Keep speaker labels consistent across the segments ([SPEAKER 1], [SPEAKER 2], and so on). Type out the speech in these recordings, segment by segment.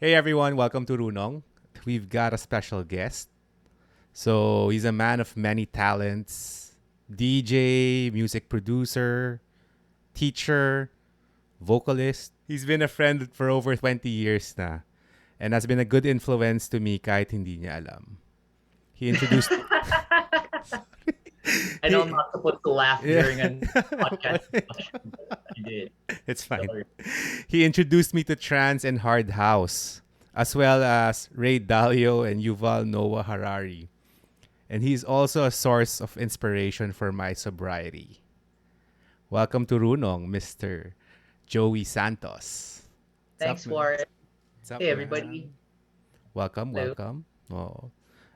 [SPEAKER 1] Hey everyone, welcome to Runong. We've got a special guest. So he's a man of many talents: DJ, music producer, teacher, vocalist. He's been a friend for over 20 years na and has been a good influence to me kahit hindi niya alam. He introduced
[SPEAKER 2] I know I'm
[SPEAKER 1] he
[SPEAKER 2] not supposed to laugh
[SPEAKER 1] yeah.
[SPEAKER 2] during a podcast discussion, but I did.
[SPEAKER 1] It's fine.
[SPEAKER 2] Sorry.
[SPEAKER 1] He introduced me to trance and hard house, as well as Ray Dalio and Yuval Noah Harari. And he's also a source of inspiration for my sobriety. Welcome to Runong, Mr. Joey Santos. What's up,
[SPEAKER 2] Thanks,
[SPEAKER 1] man?
[SPEAKER 2] Warren.
[SPEAKER 1] What's up,
[SPEAKER 2] Hey,
[SPEAKER 1] man?
[SPEAKER 2] everybody.
[SPEAKER 1] Welcome,
[SPEAKER 2] Hello.
[SPEAKER 1] welcome. Oh.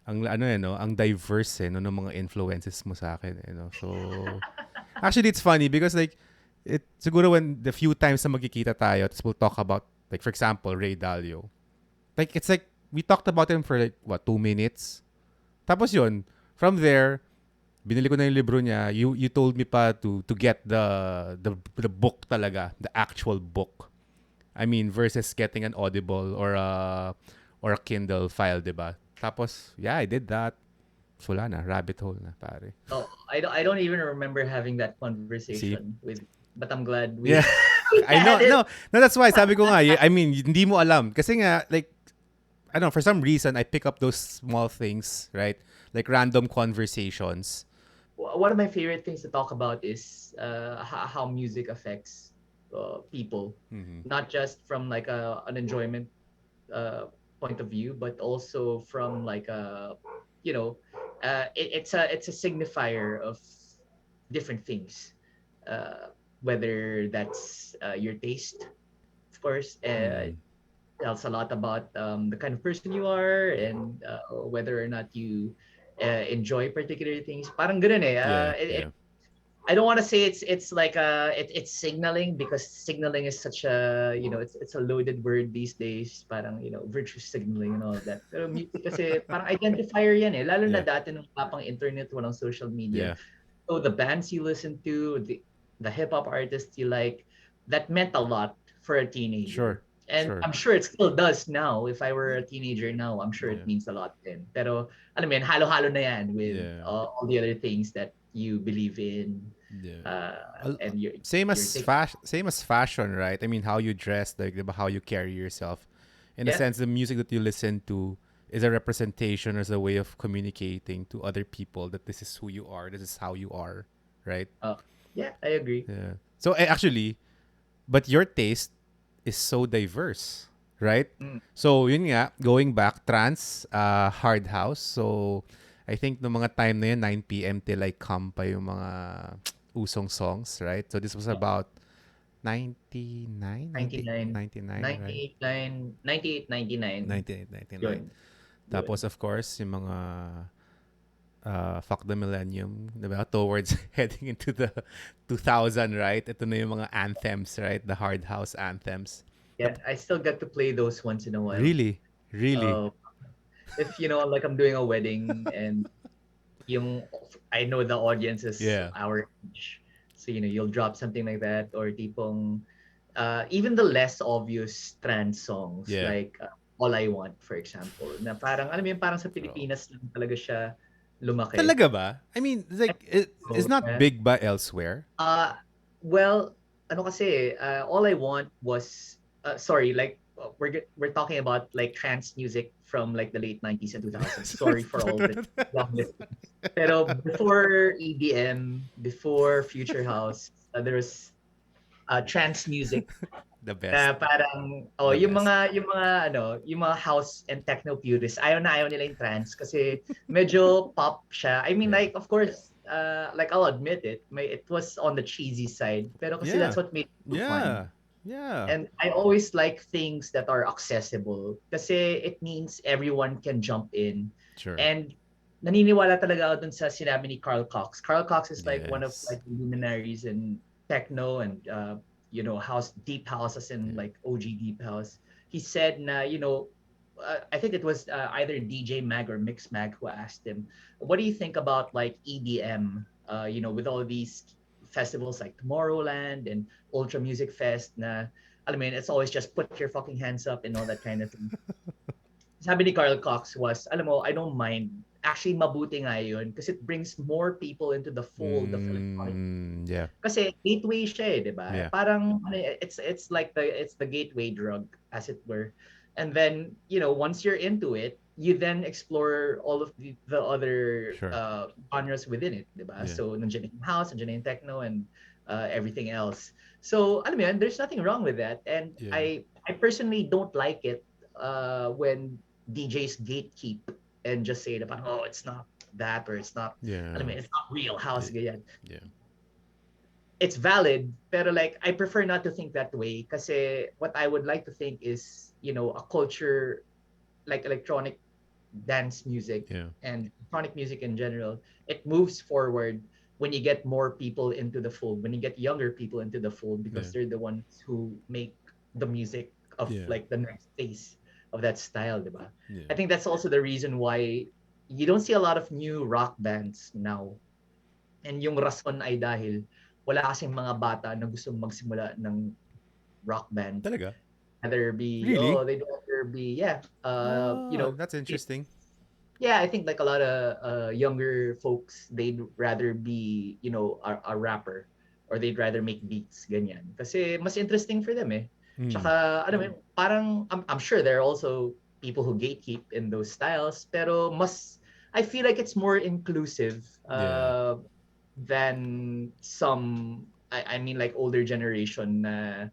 [SPEAKER 1] Ang diverse no ng mga influences mo sa akin, no. So actually it's funny because like it siguro when the few times na magkikita tayo, tapos we'll talk about like for example, Ray Dalio. Like it's like we talked about him for like what 2 minutes. Tapos yun, from there, binili ko na yung libro niya. You told me pa to get the book talaga, the actual book. I mean versus getting an Audible or a Kindle file, 'di ba? Tapos yeah, I did that. Wala na, rabbit hole na, pare.
[SPEAKER 2] Oh, I don't even remember having that
[SPEAKER 1] See?
[SPEAKER 2] conversation with, but I'm glad we
[SPEAKER 1] Yeah.
[SPEAKER 2] we
[SPEAKER 1] I know.
[SPEAKER 2] had it.
[SPEAKER 1] No, no, that's why sabi ko nga, I mean, hindi mo alam kasi nga like I don't know, for some reason I pick up those small things, right? Like random conversations.
[SPEAKER 2] One of my favorite things to talk about is how music affects people,
[SPEAKER 1] Mhm.
[SPEAKER 2] not just from like an enjoyment point of view, but also from like you know, it's a signifier of different things, whether that's your taste, of course.
[SPEAKER 1] Mhm.
[SPEAKER 2] Tells a lot about the kind of person you are and whether or not you enjoy particular things. Parang ganun eh.
[SPEAKER 1] Yeah, yeah.
[SPEAKER 2] I don't want to say it's like it's signaling, because signaling is such a, it's a loaded word these days, parang virtue signaling and all of that. Pero music kasi parang identifier yan eh, lalo na
[SPEAKER 1] Yeah.
[SPEAKER 2] dati nung wala pang internet, walang social media.
[SPEAKER 1] Yeah.
[SPEAKER 2] So the bands you listen to, the hip hop artists you like, that meant a lot for a
[SPEAKER 1] Sure.
[SPEAKER 2] teenager. And
[SPEAKER 1] Sure.
[SPEAKER 2] I'm sure it still does now. If I were a teenager now, I'm sure it
[SPEAKER 1] Yeah.
[SPEAKER 2] means a lot then. Pero alam mo yan, halo-halo na yan with
[SPEAKER 1] Yeah.
[SPEAKER 2] all the other things that you believe in,
[SPEAKER 1] Yeah.
[SPEAKER 2] and
[SPEAKER 1] Same
[SPEAKER 2] you're
[SPEAKER 1] as
[SPEAKER 2] taking.
[SPEAKER 1] fashion, right? I mean, how you dress, like diba, how you carry yourself. In a
[SPEAKER 2] Yeah.
[SPEAKER 1] sense, the music that you listen to is a representation, as a way of communicating to other people that this is who you are, this is how you are, right?
[SPEAKER 2] uh, yeah, I agree.
[SPEAKER 1] Yeah. So actually, but your taste is so diverse, right?
[SPEAKER 2] Mm.
[SPEAKER 1] So yun nga, going back, trance, hard house. So I think no mga time na yun, 9 p.m. till I come pa yung mga usong songs, right? So this was
[SPEAKER 2] uh,
[SPEAKER 1] about 99, 90,
[SPEAKER 2] 99
[SPEAKER 1] 99, right?
[SPEAKER 2] 99 98 99
[SPEAKER 1] 98, 99.
[SPEAKER 2] yun
[SPEAKER 1] Tapos
[SPEAKER 2] yun.
[SPEAKER 1] of course, yung mga Fuck the Millennium, diba? Towards heading into the 2000, right? Ito na yung mga anthems, right? The hard house anthems.
[SPEAKER 2] Yeah, I still get to play those once in a while.
[SPEAKER 1] Really? Really?
[SPEAKER 2] uh, if like I'm doing a wedding and yung I know the audience is
[SPEAKER 1] Yeah.
[SPEAKER 2] our age, so you'll drop something like that, or tipong even the less obvious trance songs
[SPEAKER 1] Yeah.
[SPEAKER 2] like All I Want, for example, na parang alam mo yun, parang sa
[SPEAKER 1] Bro.
[SPEAKER 2] Pilipinas lang talaga siya lumaki.
[SPEAKER 1] Talaga ba? I mean,
[SPEAKER 2] I
[SPEAKER 1] like,
[SPEAKER 2] think
[SPEAKER 1] it's
[SPEAKER 2] so,
[SPEAKER 1] not
[SPEAKER 2] yeah.
[SPEAKER 1] big ba elsewhere?
[SPEAKER 2] Well, ano kasi, All I Want was, sorry, like, we're talking about like trance music from like the late 90s and 2000s. Sorry for all the young listeners. Pero before EDM, before Future House, there was trance music
[SPEAKER 1] The best.
[SPEAKER 2] na parang
[SPEAKER 1] The best.
[SPEAKER 2] yung mga house and techno purists, ayaw nila yung trance kasi medyo pop siya. I mean,
[SPEAKER 1] Yeah.
[SPEAKER 2] like, of course, like, I'll admit it, it was on the cheesy side, pero kasi that's
[SPEAKER 1] Yeah.
[SPEAKER 2] what made it fun.
[SPEAKER 1] Yeah. Yeah.
[SPEAKER 2] And I always like things that are accessible kasi it means everyone can jump in.
[SPEAKER 1] Sure.
[SPEAKER 2] And naniniwala talaga ako dun sa sinabi ni Carl Cox. Carl Cox is like one of
[SPEAKER 1] Yes.
[SPEAKER 2] like the luminaries in techno and house, deep house, as in
[SPEAKER 1] Yeah.
[SPEAKER 2] like OG deep house. He said na, I think it was either DJ Mag or Mix Mag who asked him, "What do you think about like EDM? With all these festivals like Tomorrowland and Ultra Music Fest na alam mo yun, it's always just put your fucking hands up and all that kind of thing. Sabi ni Carl Cox was, alam mo, I don't mind. Actually, mabuti nga yun because it brings more people into the fold of electronic.
[SPEAKER 1] Yeah.
[SPEAKER 2] Kasi gateway siya eh, 'di ba?
[SPEAKER 1] Yeah.
[SPEAKER 2] Parang ano, it's like the gateway drug as it were. And then, once you're into it, you then explore all of the other
[SPEAKER 1] Sure.
[SPEAKER 2] genres within it, 'di ba?
[SPEAKER 1] Yeah.
[SPEAKER 2] So, nandiyan yung house, nandiyan yung techno and everything else. So, alam mo yan, there's nothing wrong with that. And
[SPEAKER 1] Yeah.
[SPEAKER 2] I personally don't like it when DJs gatekeep and just say na parang, oh, it's not that or it's not,
[SPEAKER 1] Yeah.
[SPEAKER 2] alam mo, it's not real house,
[SPEAKER 1] Yeah.
[SPEAKER 2] ganyan.
[SPEAKER 1] Yeah.
[SPEAKER 2] It's valid, pero like I prefer not to think that way kasi what I would like to think is, a culture like electronic dance music
[SPEAKER 1] Yeah.
[SPEAKER 2] and electronic music in general, it moves forward when you get more people into the fold, when you get younger people into the fold
[SPEAKER 1] Yeah.
[SPEAKER 2] because they're the ones who make the music of
[SPEAKER 1] Yeah.
[SPEAKER 2] like the next phase of that style, diba?
[SPEAKER 1] Yeah.
[SPEAKER 2] I think that's also the reason why you don't see a lot of new rock bands now. And yung rason ay dahil wala kasing mga bata na gustong magsimula ng rock band.
[SPEAKER 1] Talaga?
[SPEAKER 2] Either be,
[SPEAKER 1] Really?
[SPEAKER 2] they'd rather be, yeah,
[SPEAKER 1] Oh, that's
[SPEAKER 2] it,
[SPEAKER 1] interesting.
[SPEAKER 2] yeah, I think like a lot of younger folks, they'd rather be, a rapper or they'd rather make beats, ganyan. Kasi mas interesting for them eh.
[SPEAKER 1] Mm.
[SPEAKER 2] Tsaka, ano mo yun, parang, I'm sure there are also people who gatekeep in those styles, pero I feel like it's more inclusive
[SPEAKER 1] Yeah.
[SPEAKER 2] than some, I mean like older generation na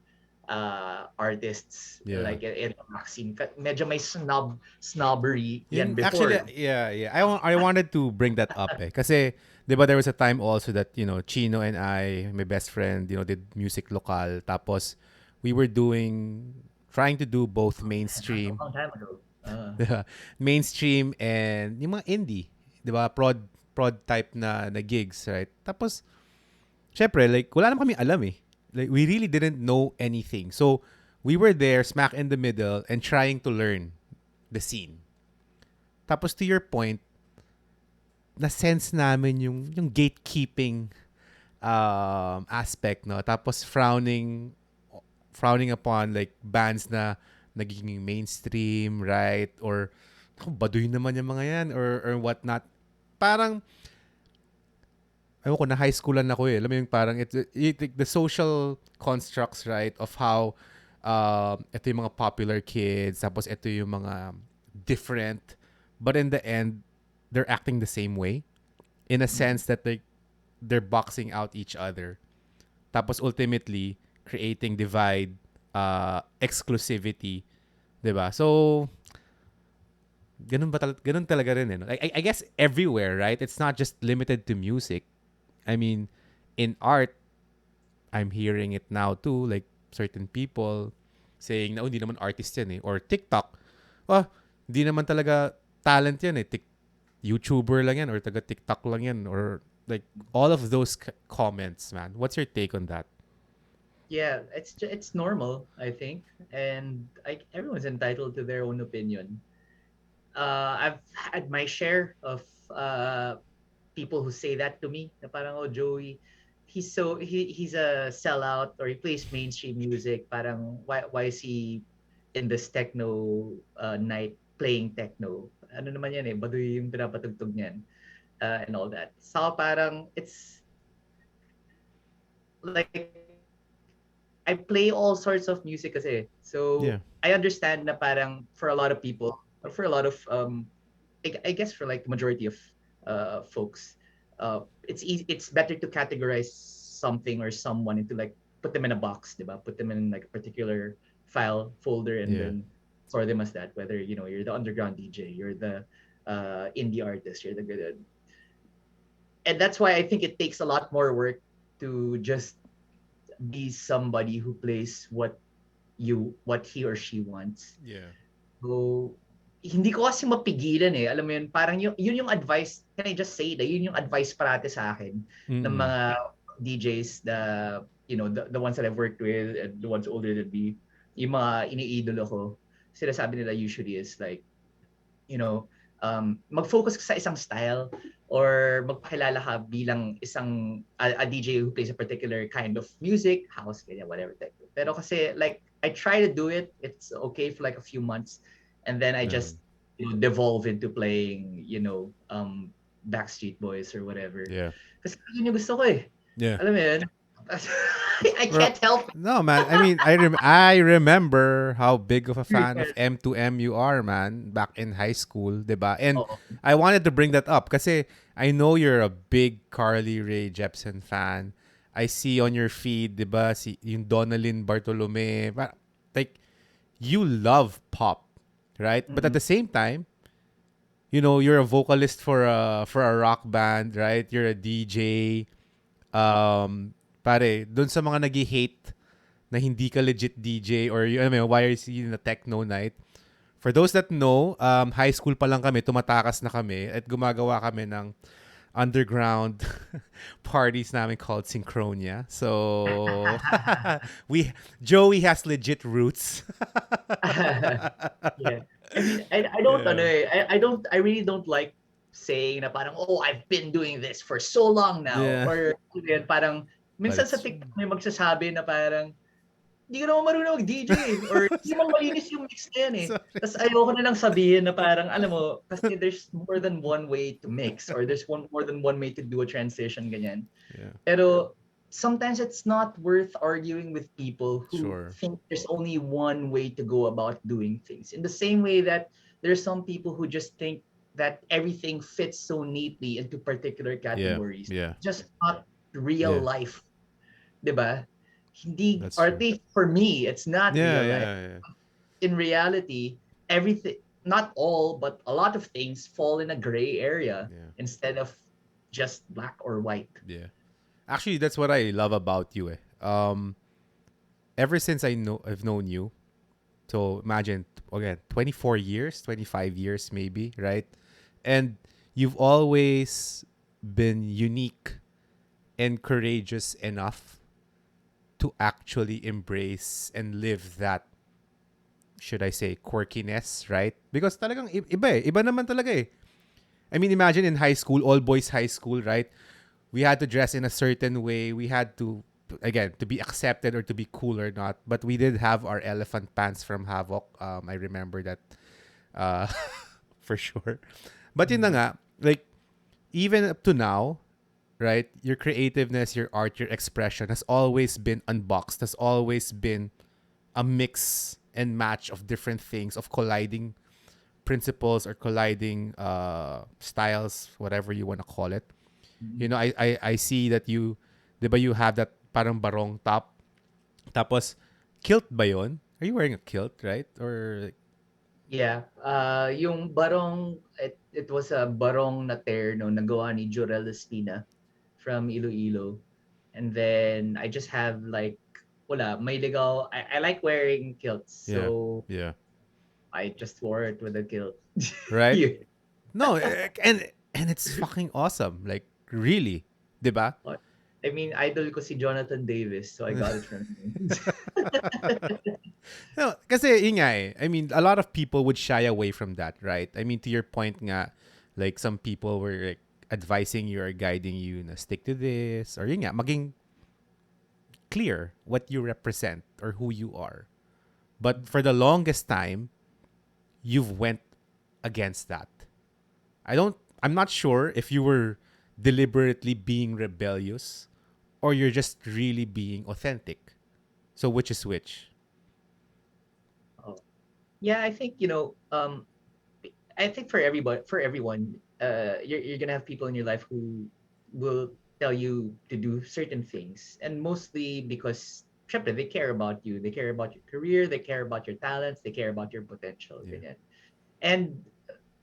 [SPEAKER 2] artists
[SPEAKER 1] Yeah.
[SPEAKER 2] like in the rock scene. Medyo may snobbery yan
[SPEAKER 1] Yun, actually,
[SPEAKER 2] before.
[SPEAKER 1] yeah, yeah. I wanted to bring that up eh. Kasi, di ba there was a time also that, Chino and I, my best friend, did music lokal. Tapos, we were trying to do both
[SPEAKER 2] A
[SPEAKER 1] mainstream,
[SPEAKER 2] long time ago.
[SPEAKER 1] di ba? Mainstream and yung mga indie, di ba? Prod type na gigs, right? Tapos, syempre, like, wala naman kami alam eh. Like, we really didn't know anything. So, we were there, smack in the middle, and trying to learn the scene. Tapos, to your point, na-sense namin yung gatekeeping aspect, no? Tapos, frowning upon, like, bands na nagiging mainstream, right? Or, baduy naman yung mga yan, or whatnot. Parang, ayoko ko, na high schoolan ako eh. Alam mo yung parang, the social constructs, right, of how, ito yung mga popular kids, tapos ito yung mga different, but in the end, they're acting the same way, in a sense that they're boxing out each other. Tapos ultimately, creating divide, exclusivity, 'di ba? So, ganun talaga rin eh. No? I guess everywhere, right? It's not just limited to music. I mean, in art, I'm hearing it now too, like certain people saying na, oh, hindi naman artist yan eh. Or TikTok. Oh, hindi naman talaga talent yan eh. YouTuber lang yan or taga TikTok lang yan or like all of those comments, man. What's your take on that?
[SPEAKER 2] Yeah, it's normal, I think, and everyone's entitled to their own opinion. I've had my share of people who say that to me. Na parang, oh, Joey, he's a sellout or he plays mainstream music. Parang why is he in this techno night playing techno? Ano naman yan eh, baduy yung pinapatugtog niyan and all that. So parang it's like I play all sorts of music kasi.
[SPEAKER 1] Yeah.
[SPEAKER 2] So I understand na parang for a lot of people, or for a lot of I guess for like the majority of folks, it's better to categorize something or someone into like put them in a box, diba? Put them in like a particular file folder and
[SPEAKER 1] Yeah.
[SPEAKER 2] then sort them as that. Whether you're the underground DJ, you're the indie artist, you're the good, and that's why I think it takes a lot more work to just be somebody who plays what he or she wants.
[SPEAKER 1] Yeah.
[SPEAKER 2] So, hindi ko kasi mapigilan eh. Alam mo yun, parang yun yung advice, can I just say that yun yung advice parate sa akin ng
[SPEAKER 1] Mm-mm.
[SPEAKER 2] mga DJs, the ones that I've worked with and the ones older than me, yung mga iniidolo ko, sinasabi nila usually is like, mag-focus ka sa isang style or magpakilala ka bilang isang a DJ who plays a particular kind of music, house, ganyan, whatever. Pero kasi like I try to do it. It's okay for like a few months, and then I
[SPEAKER 1] Um,
[SPEAKER 2] just devolve into playing Backstreet Boys or whatever.
[SPEAKER 1] yeah.
[SPEAKER 2] Kasi yun yung gusto ko eh.
[SPEAKER 1] Yeah.
[SPEAKER 2] Alam mo yun? I
[SPEAKER 1] Bro,
[SPEAKER 2] can't help
[SPEAKER 1] no, man. I mean, I remember how big of a fan of
[SPEAKER 2] it.
[SPEAKER 1] M2M you are, man, back in high school, 'di ba? And
[SPEAKER 2] Oo.
[SPEAKER 1] I wanted to bring that up kasi I know you're a big Carly Rae Jepsen fan. I see on your feed, 'di ba, si yung Donalyn Bartolome, like you love pop, right? But at
[SPEAKER 2] Mm-mm.
[SPEAKER 1] the same time, you're a vocalist for a rock band, right? You're a DJ. Pare, doon sa mga nag-hate na hindi ka legit DJ or why are you in a techno night? For those that know, high school pa lang kami, tumatakas na kami at gumagawa kami ng underground parties namin called Synchronia. So, we Joey has legit roots.
[SPEAKER 2] Yeah. I mean, I don't
[SPEAKER 1] Yeah.
[SPEAKER 2] ano eh. I really don't like saying na parang, oh, I've been doing this for so long now.
[SPEAKER 1] Yeah.
[SPEAKER 2] Or yun, parang,
[SPEAKER 1] But
[SPEAKER 2] minsan sa
[SPEAKER 1] it's
[SPEAKER 2] TikTok may magsasabi na parang, hindi ka naman marunong mag-DJ or hindi naman malinis yung mix na yan eh.
[SPEAKER 1] sorry.
[SPEAKER 2] Tapos ayoko na lang sabihin na parang, alam mo, kasi there's more than one way to mix or there's more than one way to do a transition, ganyan.
[SPEAKER 1] Yeah.
[SPEAKER 2] Pero sometimes it's not worth arguing with people who
[SPEAKER 1] Sure.
[SPEAKER 2] think there's only one way to go about doing things. In the same way that there's some people who just think that everything fits so neatly into particular
[SPEAKER 1] Yeah.
[SPEAKER 2] categories.
[SPEAKER 1] Yeah.
[SPEAKER 2] Just not real
[SPEAKER 1] Yeah.
[SPEAKER 2] life, 'di ba? Hindi,
[SPEAKER 1] That's
[SPEAKER 2] or at
[SPEAKER 1] true.
[SPEAKER 2] least for me, it's not
[SPEAKER 1] Yeah,
[SPEAKER 2] real life.
[SPEAKER 1] yeah, yeah.
[SPEAKER 2] In reality, everything, not all, but a lot of things fall in a gray area
[SPEAKER 1] Yeah.
[SPEAKER 2] instead of just black or white.
[SPEAKER 1] Yeah. Actually, that's what I love about you. Ever since I've known you, so imagine again, 24 years, 25 years maybe, right? And you've always been unique and courageous enough to actually embrace and live that, should I say, quirkiness, right? Because talagang iba eh. Iba naman talaga eh. I mean, imagine in high school, all boys high school, right? We had to dress in a certain way. We had to, again, to be accepted or to be cool or not. But we did have our elephant pants from Havoc. I remember that uh, for sure. But yun na nga, like, even up to now, right? Your creativeness, your art, your expression has always been unboxed, has always been a mix and match of different things, of colliding principles or colliding styles, whatever you want to call it. I see that you, di ba, you have that parang barong top. Tapos, kilt ba yun? Are you wearing a kilt, right? Or,
[SPEAKER 2] Yeah, yung barong, it was a barong na terno nagawa ni Jorel Espina from Iloilo. And then I just have like, wala, may ligaw. I like wearing kilts,
[SPEAKER 1] yeah,
[SPEAKER 2] so
[SPEAKER 1] yeah,
[SPEAKER 2] I just wore it with a kilt.
[SPEAKER 1] right?
[SPEAKER 2] Yeah.
[SPEAKER 1] No, and it's fucking awesome. Like, really, di ba?
[SPEAKER 2] I mean, idol ko si Jonathan Davis, so I got it from him.
[SPEAKER 1] No, kasi yun nga eh. I mean, a lot of people would shy away from that, right? I mean, to your point nga, like some people were like advising you or guiding you na stick to this or yun nga, maging clear what you represent or who you are. But for the longest time, you've went against that. I'm not sure if you were deliberately being rebellious or you're just really being authentic. So which is which?
[SPEAKER 2] Oh. Yeah, I think, I think for everyone, you're gonna have people in your life who will tell you to do certain things, and mostly because syempre, they care about you, they care about your career, they care about your talents, they care about your potential,
[SPEAKER 1] Yeah.
[SPEAKER 2] ganyan. And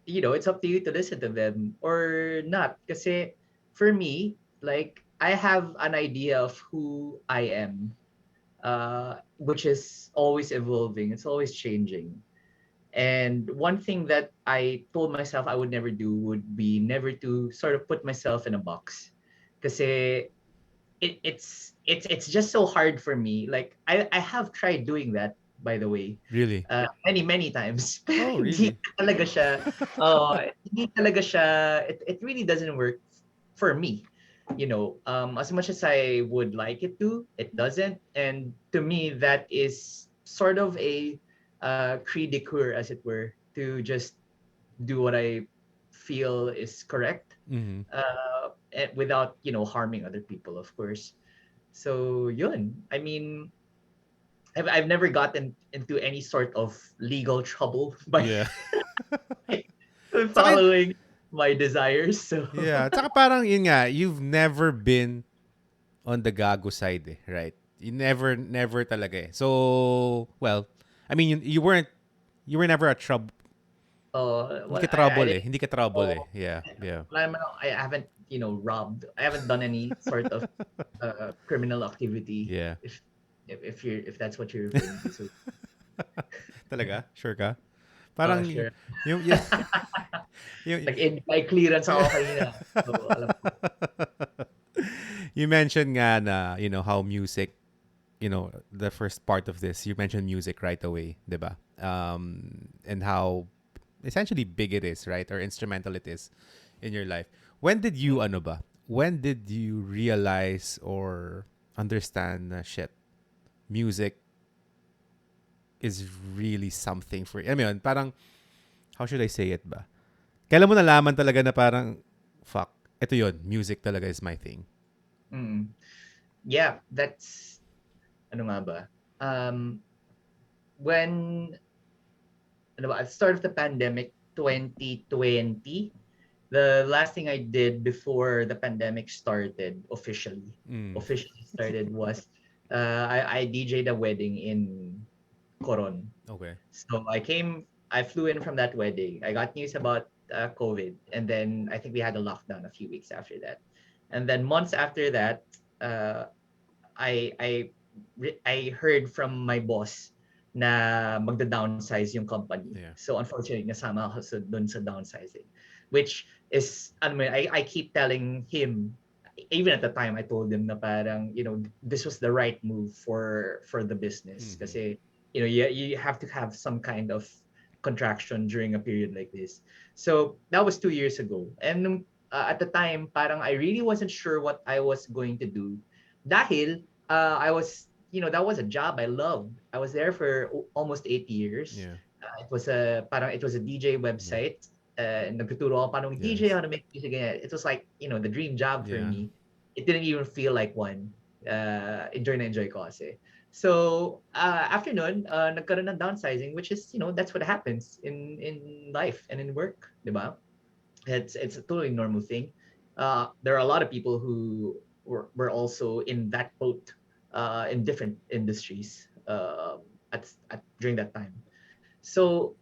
[SPEAKER 2] it's up to you to listen to them or not. Kasi for me, like I have an idea of who I am, which is always evolving. It's always changing. And one thing that I told myself I would never do would be never to sort of put myself in a box. Kasi it's just so hard for me. Like I have tried doing that, by the way,
[SPEAKER 1] Really?
[SPEAKER 2] many times.
[SPEAKER 1] Oh,
[SPEAKER 2] Hindi
[SPEAKER 1] really?
[SPEAKER 2] talaga siya, hindi talaga siya, it really doesn't work for me. As much as I would like it to, it doesn't. And to me, that is sort of a cri de coeur, as it were, to just do what I feel is correct,
[SPEAKER 1] Mm-hmm.
[SPEAKER 2] without harming other people, of course. So yun. I mean, I've never gotten into any sort of legal trouble by
[SPEAKER 1] Yeah. Tsaka,
[SPEAKER 2] following my desires. So
[SPEAKER 1] yeah. Tsaka parang yun nga, you've never been on the gago side eh, right? You never talaga eh. So, well, I mean, you were never a trouble, hindi
[SPEAKER 2] well,
[SPEAKER 1] ka
[SPEAKER 2] I
[SPEAKER 1] trouble eh.
[SPEAKER 2] didn't
[SPEAKER 1] Hindi ka trouble
[SPEAKER 2] know.
[SPEAKER 1] eh. Yeah, yeah.
[SPEAKER 2] I haven't robbed. I haven't done any sort of criminal activity.
[SPEAKER 1] Yeah.
[SPEAKER 2] If that's what you're referring to. So
[SPEAKER 1] Talaga? Sure ka? Parang,
[SPEAKER 2] sure.
[SPEAKER 1] yung, yung,
[SPEAKER 2] Nag-invite clearance ako kanina. So alam ko.
[SPEAKER 1] you mentioned nga na, how music, the first part of this, you mentioned music right away, 'di ba? And how essentially big it is, right? Or instrumental it is in your life. When did you ano ba? When did you realize or understand na shit, music is really something for I mean, parang how should I say it ba? Kailan mo nalaman talaga na parang fuck, ito 'yon, music talaga is my thing.
[SPEAKER 2] Mm. Yeah, that's ano nga ba? Um, when at the start of the pandemic, 2020, the last thing I did before the pandemic started
[SPEAKER 1] Mm.
[SPEAKER 2] officially started was I DJ'd a wedding in Coron.
[SPEAKER 1] Okay.
[SPEAKER 2] So I flew in from that wedding. I got news about COVID, and then I think we had a lockdown a few weeks after that. And then months after that, uh, I I I heard from my boss na magda-downsize yung company.
[SPEAKER 1] Yeah.
[SPEAKER 2] So unfortunately, nasama ako dun sa downsizing. Which is, ano mo, I keep telling him, even at the time, I told him na parang, this was the right move for the business.
[SPEAKER 1] Mm-hmm.
[SPEAKER 2] Kasi, you have to have some kind of contraction during a period like this. So that was 2 years ago. And at the time, parang I really wasn't sure what I was going to do. Dahil I was, that was a job I loved. I was there for almost 8 years.
[SPEAKER 1] Yeah.
[SPEAKER 2] It was a DJ
[SPEAKER 1] Yeah.
[SPEAKER 2] website. Nagtuturo ako paano mag-DJ,
[SPEAKER 1] Yes.
[SPEAKER 2] how to make music. It was like, the dream job for
[SPEAKER 1] Yeah.
[SPEAKER 2] me. It didn't even feel like one. Enjoy na enjoy ko kasi. So, after nun, nagkaroon ng downsizing, which is, that's what happens in life and in work, di ba? It's a totally normal thing. There are a lot of people who were also in that boat in different industries during that time. So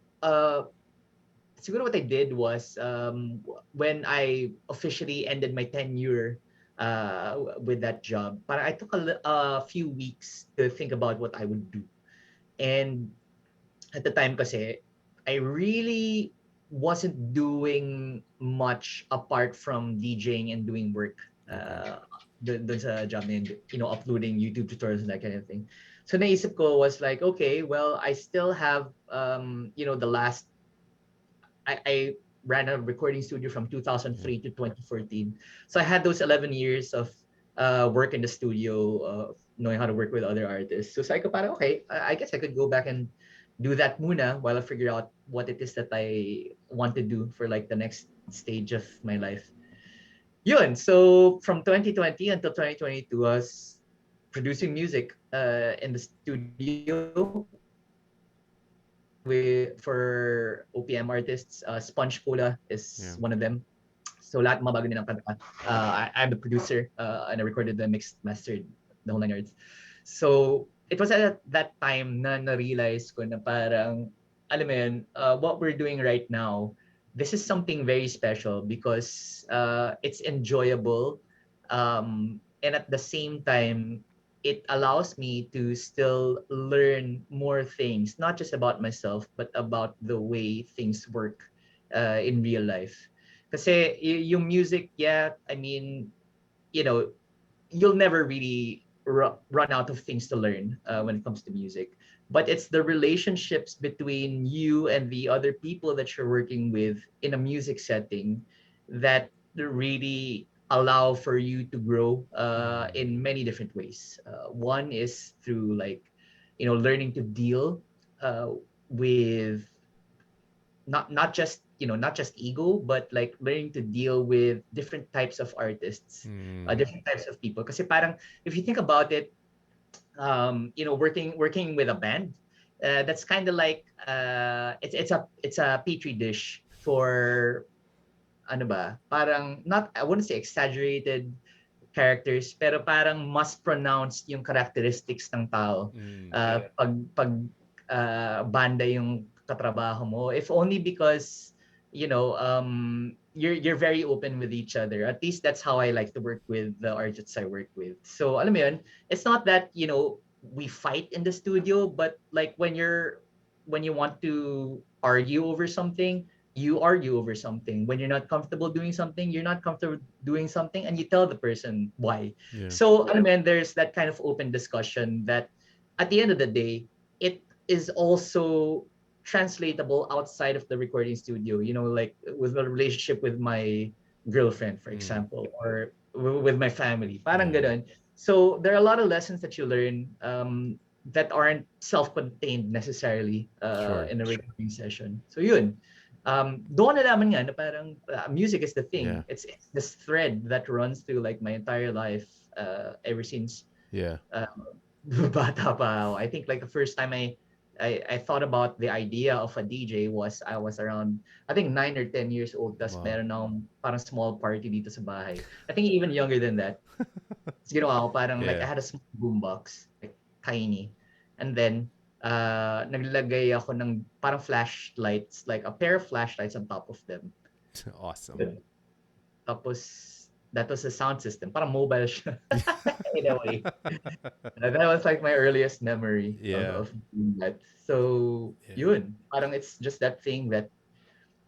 [SPEAKER 2] siguro what I did was when I officially ended my tenure with that job, but I took a few weeks to think about what I would do. And at the time kasi, I really wasn't doing much apart from DJing and doing work
[SPEAKER 1] Okay.
[SPEAKER 2] dun sa job na yun, uploading YouTube tutorials and that kind of thing. So naisip ko was like, okay, well, I still have, the last, I ran a recording studio from
[SPEAKER 1] Yeah.
[SPEAKER 2] 2003 to 2014. So I had those 11 years of work in the studio, knowing how to work with other artists. So sabi ko parang, okay, I guess I could go back and do that muna while I figure out what it is that I want to do for like the next stage of my life. Yun, so from 2020 until 2022, I was producing music in the studio for OPM artists. Sponge Cola is
[SPEAKER 1] Yeah.
[SPEAKER 2] one of them. So lahat mga bago nilang kanta. I'm the producer and I recorded the mixed, mastered, the whole nine yards. So it was at that time na na-realize ko na parang, alam mo yun, what we're doing right now, this is something very special because it's enjoyable, and at the same time, it allows me to still learn more things, not just about myself, but about the way things work in real life. Kasi yung music, yeah, I mean, you know, you'll never really run out of things to learn when it comes to music. But it's the relationships between you and the other people that you're working with in a music setting that really allow for you to grow
[SPEAKER 1] Mm-hmm.
[SPEAKER 2] in many different ways. One is through like learning to deal with not just not just ego, but like learning to deal with different types of artists,
[SPEAKER 1] Mm.
[SPEAKER 2] different types of people. Kasi parang if you think about it, working with a band, that's kind of like it's a petri dish for ano ba, parang not, I wouldn't say exaggerated characters, pero parang mas pronounced yung characteristics ng tao.
[SPEAKER 1] Mm.
[SPEAKER 2] Pag banda yung katrabaho mo, if only because you're very open with each other. At least that's how I like to work with the artists I work with. So alam mo yun, it's not that we fight in the studio, but like when you want to argue over something, you argue over something. When you're not comfortable doing something, you're not comfortable doing something, and you tell the person why.
[SPEAKER 1] Yeah.
[SPEAKER 2] So, I mean, there's that kind of open discussion that at the end of the day, it is also translatable outside of the recording studio, like with a relationship with my girlfriend, for
[SPEAKER 1] Mm.
[SPEAKER 2] example, or with my family. Parang
[SPEAKER 1] Yeah.
[SPEAKER 2] ganun. So, there are a lot of lessons that you learn that aren't self-contained necessarily
[SPEAKER 1] Sure.
[SPEAKER 2] in a recording session. So, yun. Doon nalaman nga na parang music is the
[SPEAKER 1] Yeah.
[SPEAKER 2] thing. It's this thread that runs through like my entire life ever since
[SPEAKER 1] Yeah.
[SPEAKER 2] uh, bata pa ako. I think like the first time I thought about the idea of a DJ was I was around, I think 9 or 10 years old. Tas
[SPEAKER 1] Wow.
[SPEAKER 2] meron akong parang small party dito sa bahay. I think even younger than that. Tapos ginawa ko parang like I
[SPEAKER 1] Yeah.
[SPEAKER 2] had a small boombox, like tiny. And then naglagay ako ng parang flashlights, like a pair of flashlights on top of them.
[SPEAKER 1] Awesome.
[SPEAKER 2] Tapos that was a sound system. Parang mobile siya in a way. That was like my earliest memory
[SPEAKER 1] Yeah.
[SPEAKER 2] of doing that. So
[SPEAKER 1] Yeah.
[SPEAKER 2] yun, parang it's just that thing that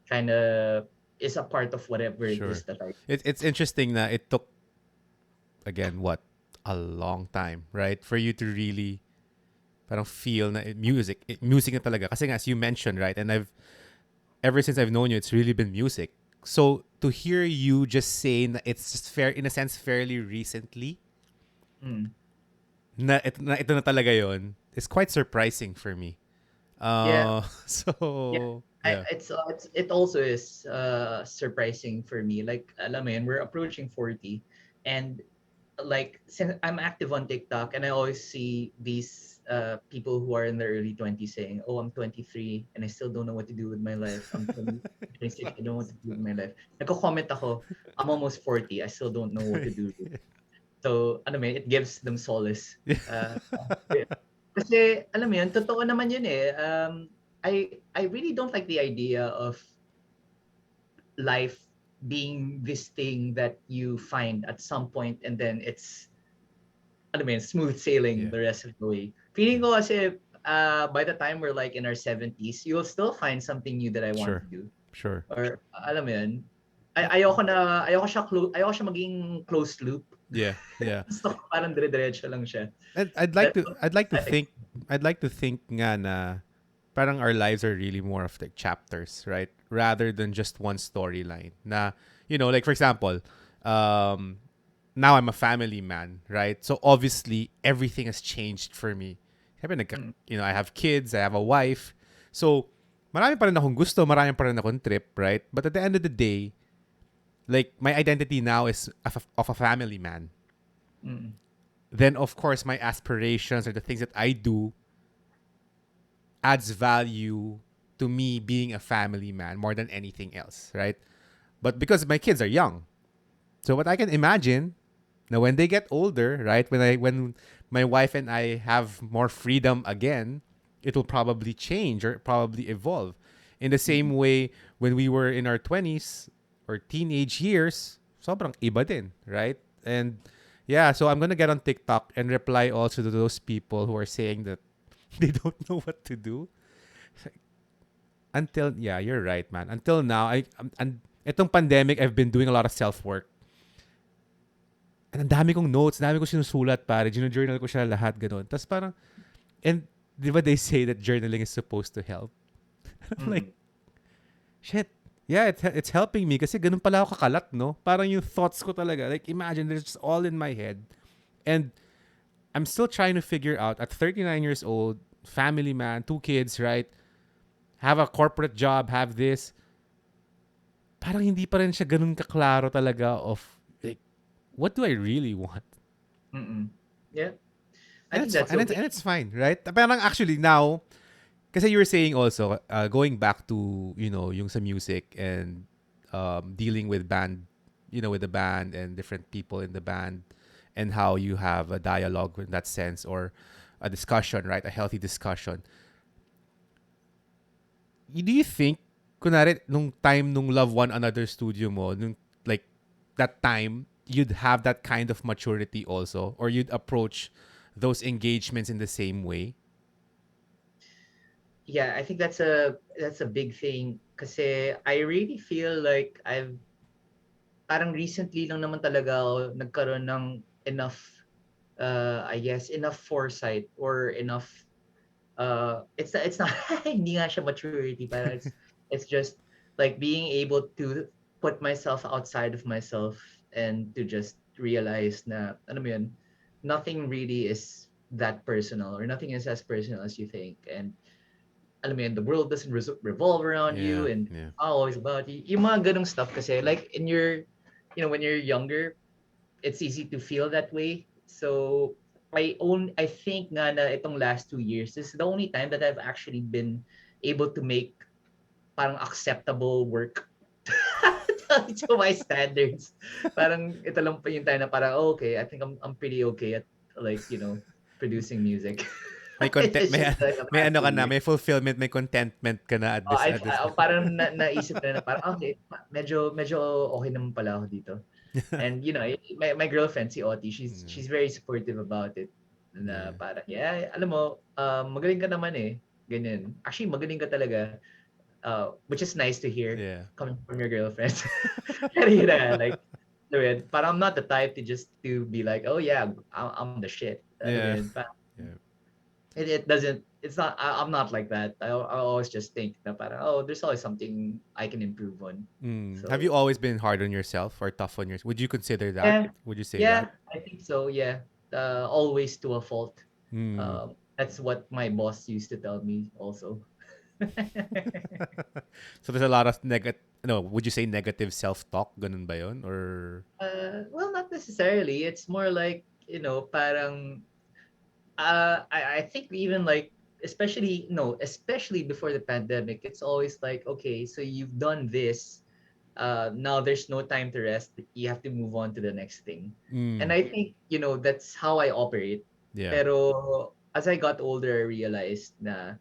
[SPEAKER 2] kind of is a part of whatever it
[SPEAKER 1] Sure.
[SPEAKER 2] is that I.
[SPEAKER 1] It's interesting that it took, again, what, a long time, right, for you to really parang feel na music na talaga. Kasi nga, as you mentioned, right, and ever since I've known you, it's really been music. So to hear you just say na it's just fair, in a sense, fairly recently,
[SPEAKER 2] Mm.
[SPEAKER 1] na ito na talaga yon, is quite surprising for me.
[SPEAKER 2] Yeah, yeah.
[SPEAKER 1] So yeah.
[SPEAKER 2] It also is surprising for me. Like alam mo yun, we're approaching 40, and like since I'm active on TikTok, and I always see these people who are in their early 20s saying, "Oh, I'm 23 and I still don't know what to do with my life. I'm 26, I don't know what to do with my life." Nagko-comment ako, "I'm almost 40, I still don't know what to do." So, ano mo yun, it gives them solace. Uh, Kasi alam mo yun, totoo naman yun eh. I really don't like the idea of life being this thing that you find at some point and then it's ano mo yun, smooth sailing
[SPEAKER 1] Yeah.
[SPEAKER 2] the rest of the way. Feeling ko kasi by the time we're like in our 70s, you'll still find something new that I want
[SPEAKER 1] Sure.
[SPEAKER 2] to do.
[SPEAKER 1] Sure.
[SPEAKER 2] Or alam mo yun,
[SPEAKER 1] Uh,
[SPEAKER 2] ayoko siya maging closed loop.
[SPEAKER 1] yeah. Yeah.
[SPEAKER 2] Gusto ko parang dire-diretso lang siya.
[SPEAKER 1] And
[SPEAKER 2] That,
[SPEAKER 1] I'd like to think nga na parang our lives are really more of like chapters, right? Rather than just one storyline. Na, like for example, um, now I'm a family man, right? So obviously everything has changed for me.
[SPEAKER 2] mm,
[SPEAKER 1] I have kids, I have a wife. So marami pa rin akong gusto, marami pa rin akong trip, right? But at the end of the day, like my identity now is of a family man.
[SPEAKER 2] mm,
[SPEAKER 1] Then of course my aspirations or the things that I do adds value to me being a family man more than anything else, right? But because my kids are young, so what I can imagine now when they get older, right? When my wife and I have more freedom again, it will probably change or probably evolve. In the same
[SPEAKER 2] mm,
[SPEAKER 1] way, when we were in our 20s or teenage years, sobrang iba din, right? And yeah, so I'm gonna get on TikTok and reply also to those people who are saying that they don't know what to do. Until, yeah, you're right, man. Until now, and itong pandemic, I've been doing a lot of self work. And ang dami kong notes, dami kong sinusulat, pare. Journal ko siya lahat, ganun. Tapos parang, and di ba they say that journaling is supposed to help? I'm like,
[SPEAKER 2] mm.
[SPEAKER 1] shit. Yeah, it's helping me kasi ganun pala ako kakalat, no? Parang yung thoughts ko talaga. Like, imagine, they're just all in my head. And I'm still trying to figure out at 39 years old, family man, 2 kids, right? Have a corporate job, have this. Parang hindi pa rin siya ganun kaklaro talaga of like, what do I really want?
[SPEAKER 2] Mm-mm. Yeah, I
[SPEAKER 1] And
[SPEAKER 2] think
[SPEAKER 1] it's
[SPEAKER 2] that's
[SPEAKER 1] and
[SPEAKER 2] okay.
[SPEAKER 1] it's fine, right? Parang actually now, kasi you were saying also, going back to, yung sa music and dealing with band, with the band and different people in the band and how you have a dialogue in that sense or a discussion, right? A healthy discussion. Do you think, kunwari, nung time nung Love One Another studio mo, nung, like, that time, you'd have that kind of maturity also? Or you'd approach those engagements in the same way?
[SPEAKER 2] Yeah, I think that's a big thing kasi I really feel like I've parang recently lang naman talaga ako nagkaroon ng enough I guess enough foresight or enough it's not hindi nga siya maturity para it's just like being able to put myself outside of myself and to just realize na ano mo yun, nothing really is that personal or nothing is as personal as you think, and alam mo yun, the world doesn't revolve around
[SPEAKER 1] Yeah,
[SPEAKER 2] you and
[SPEAKER 1] yeah.
[SPEAKER 2] it's not always about you. Yung mga ganong stuff kasi like in your when you're younger, it's easy to feel that way. So I think nga na itong last 2 years, this is the only time that I've actually been able to make parang acceptable work to my standards. Parang ito lang pa yung time na parang, oh, okay, I think I'm pretty okay at like, producing music.
[SPEAKER 1] May content,
[SPEAKER 2] It's just like the
[SPEAKER 1] may
[SPEAKER 2] past
[SPEAKER 1] ano
[SPEAKER 2] two
[SPEAKER 1] ka na,
[SPEAKER 2] years.
[SPEAKER 1] may fulfillment, may contentment ka na at this.
[SPEAKER 2] Parang naisip ko na parang, okay, medyo okay naman pala ako dito. And my girlfriend si Oti,
[SPEAKER 1] Yeah.
[SPEAKER 2] she's very supportive about it. Na
[SPEAKER 1] Yeah.
[SPEAKER 2] parang, yeah, alam mo, magaling ka naman eh. Ganyan. Actually, magaling ka talaga. Which is nice to hear
[SPEAKER 1] Yeah.
[SPEAKER 2] coming from your girlfriend. Pero yun na, like, alam mo yun, parang I'm not the type to just to be like, oh yeah, I'm the shit. Alam mo
[SPEAKER 1] Yeah.
[SPEAKER 2] yun, parang,
[SPEAKER 1] Yeah.
[SPEAKER 2] it doesn't, it's not, I'm not like that. I always just think na parang, oh, there's always something I can improve on.
[SPEAKER 1] Have you
[SPEAKER 2] So,
[SPEAKER 1] always been hard on yourself or tough on yourself? Would you consider that?
[SPEAKER 2] yeah,
[SPEAKER 1] Would you say
[SPEAKER 2] yeah,
[SPEAKER 1] that?
[SPEAKER 2] I think so. Yeah, always to a fault.
[SPEAKER 1] Mm.
[SPEAKER 2] That's what my boss used to tell me also.
[SPEAKER 1] So there's a lot of no, would you say negative self-talk? Ganun ba yun? Or,
[SPEAKER 2] Well, not necessarily. It's more like parang I think even like especially no, especially before the pandemic, it's always like okay, so you've done this. Now there's no time to rest. You have to move on to the next thing. And
[SPEAKER 1] mm,
[SPEAKER 2] I think that's how I operate.
[SPEAKER 1] yeah,
[SPEAKER 2] Pero as I got older, I realized na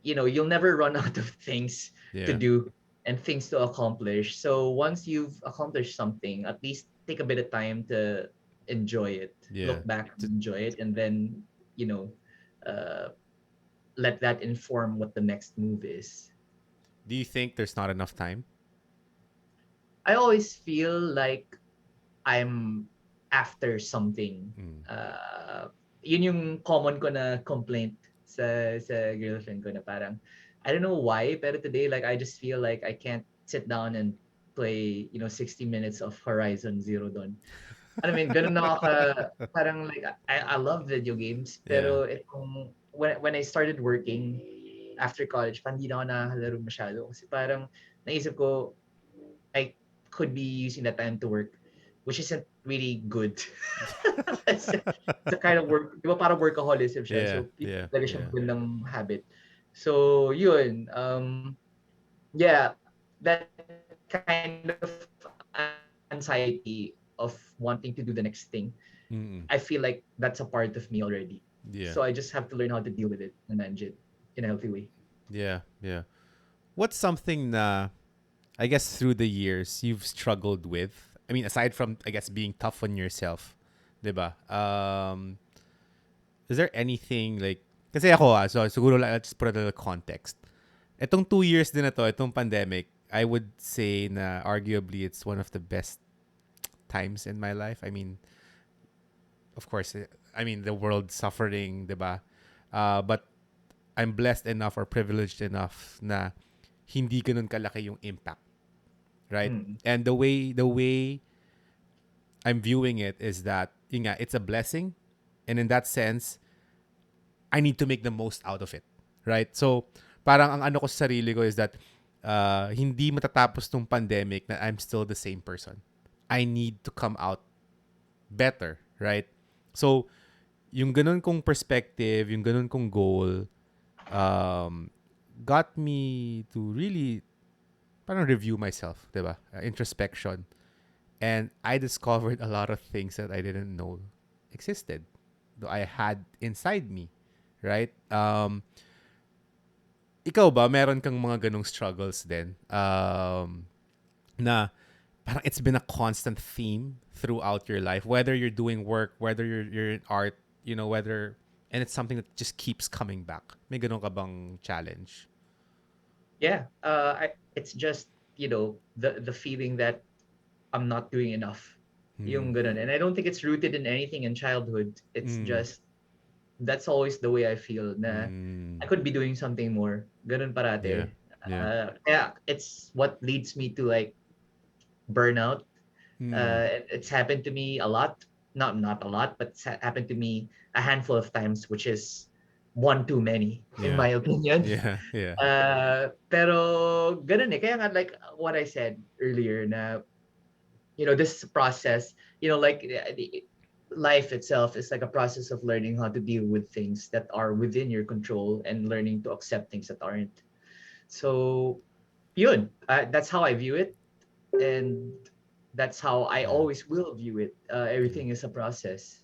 [SPEAKER 2] you'll never run out of things to
[SPEAKER 1] yeah,
[SPEAKER 2] do and things to accomplish. So once you've accomplished something, at least take a bit of time to enjoy it,
[SPEAKER 1] yeah.
[SPEAKER 2] look back
[SPEAKER 1] D-
[SPEAKER 2] and enjoy it, and then you know, uh, let that inform what the next move is.
[SPEAKER 1] Do you think there's not enough time?
[SPEAKER 2] I always feel like I'm after something.
[SPEAKER 1] Mm.
[SPEAKER 2] Uh, Yun yung common ko na complaint sa girlfriend ko na parang, I don't know why, pero today, like, I just feel like I can't sit down and play, 60 minutes of Horizon Zero Dawn. I mean, ganun na ako parang like, I love video games,
[SPEAKER 1] Yeah,
[SPEAKER 2] pero when I started working after college, parang hindi na ako nakakalaro masyado. Kasi parang naisip ko, I could be using that time to work, which isn't really good. It's a kind of work, di ba parang workaholism siya.
[SPEAKER 1] yeah,
[SPEAKER 2] So, hindi
[SPEAKER 1] yeah,
[SPEAKER 2] talaga siyang
[SPEAKER 1] yeah.
[SPEAKER 2] magandang habit. So, yun. Yeah, that kind of anxiety of wanting to do the next thing,
[SPEAKER 1] Mm.
[SPEAKER 2] I feel like that's a part of me already.
[SPEAKER 1] Yeah,
[SPEAKER 2] So I just have to learn how to deal with it and manage it in a healthy way.
[SPEAKER 1] yeah, yeah. What's something na I guess through the years you've struggled with? I mean, aside from I guess being tough on yourself, 'di ba? Is there anything like kasi ako so siguro let's put a little context. Itong 2 years din na to, itong pandemic, I would say na arguably it's one of the best times in my life. I mean, of course, I mean the world suffering, 'di ba? But I'm blessed enough or privileged enough na hindi ganun kalaki yung impact, right?
[SPEAKER 2] Mm.
[SPEAKER 1] And the way I'm viewing it is that yun nga, it's a blessing And in that sense, I need to make the most out of it. Right? So, parang ang ano ko sa sarili ko is that hindi matatapos tong pandemic na I'm still the same person. I need to come out better, right? So, yung ganun kong perspective, yung ganun kong goal, um, got me to really parang review myself, diba? Introspection. And I discovered a lot of things that I didn't know existed. Though I had inside me, right? Ikaw ba, meron kang mga ganong struggles din? Na parang it's been a constant theme throughout your life, whether you're doing work, whether you're in art, whether, and it's something that just keeps coming back. May ganun ka bang challenge?
[SPEAKER 2] Yeah, it's just, the feeling that I'm not doing enough.
[SPEAKER 1] Hmm.
[SPEAKER 2] Yung ganun. And I don't think it's rooted in anything in childhood. It's
[SPEAKER 1] Mm.
[SPEAKER 2] just, that's always the way I feel, na
[SPEAKER 1] Mm.
[SPEAKER 2] I could be doing something more. Ganun
[SPEAKER 1] Yeah.
[SPEAKER 2] parate.
[SPEAKER 1] Yeah.
[SPEAKER 2] Yeah, it's what leads me to like burnout.
[SPEAKER 1] Mm.
[SPEAKER 2] It's happened to me a lot. Not a lot, but happened to me a handful of times, which is one too many, in
[SPEAKER 1] Yeah.
[SPEAKER 2] my opinion.
[SPEAKER 1] Yeah. Yeah.
[SPEAKER 2] Pero ganun eh. Kaya nga, like what I said earlier, na this process, like life itself is like a process of learning how to deal with things that are within your control and learning to accept things that aren't. So yun, that's how I view it, and that's how I
[SPEAKER 1] Yeah.
[SPEAKER 2] always will view it.
[SPEAKER 1] Yeah.
[SPEAKER 2] Everything is a process.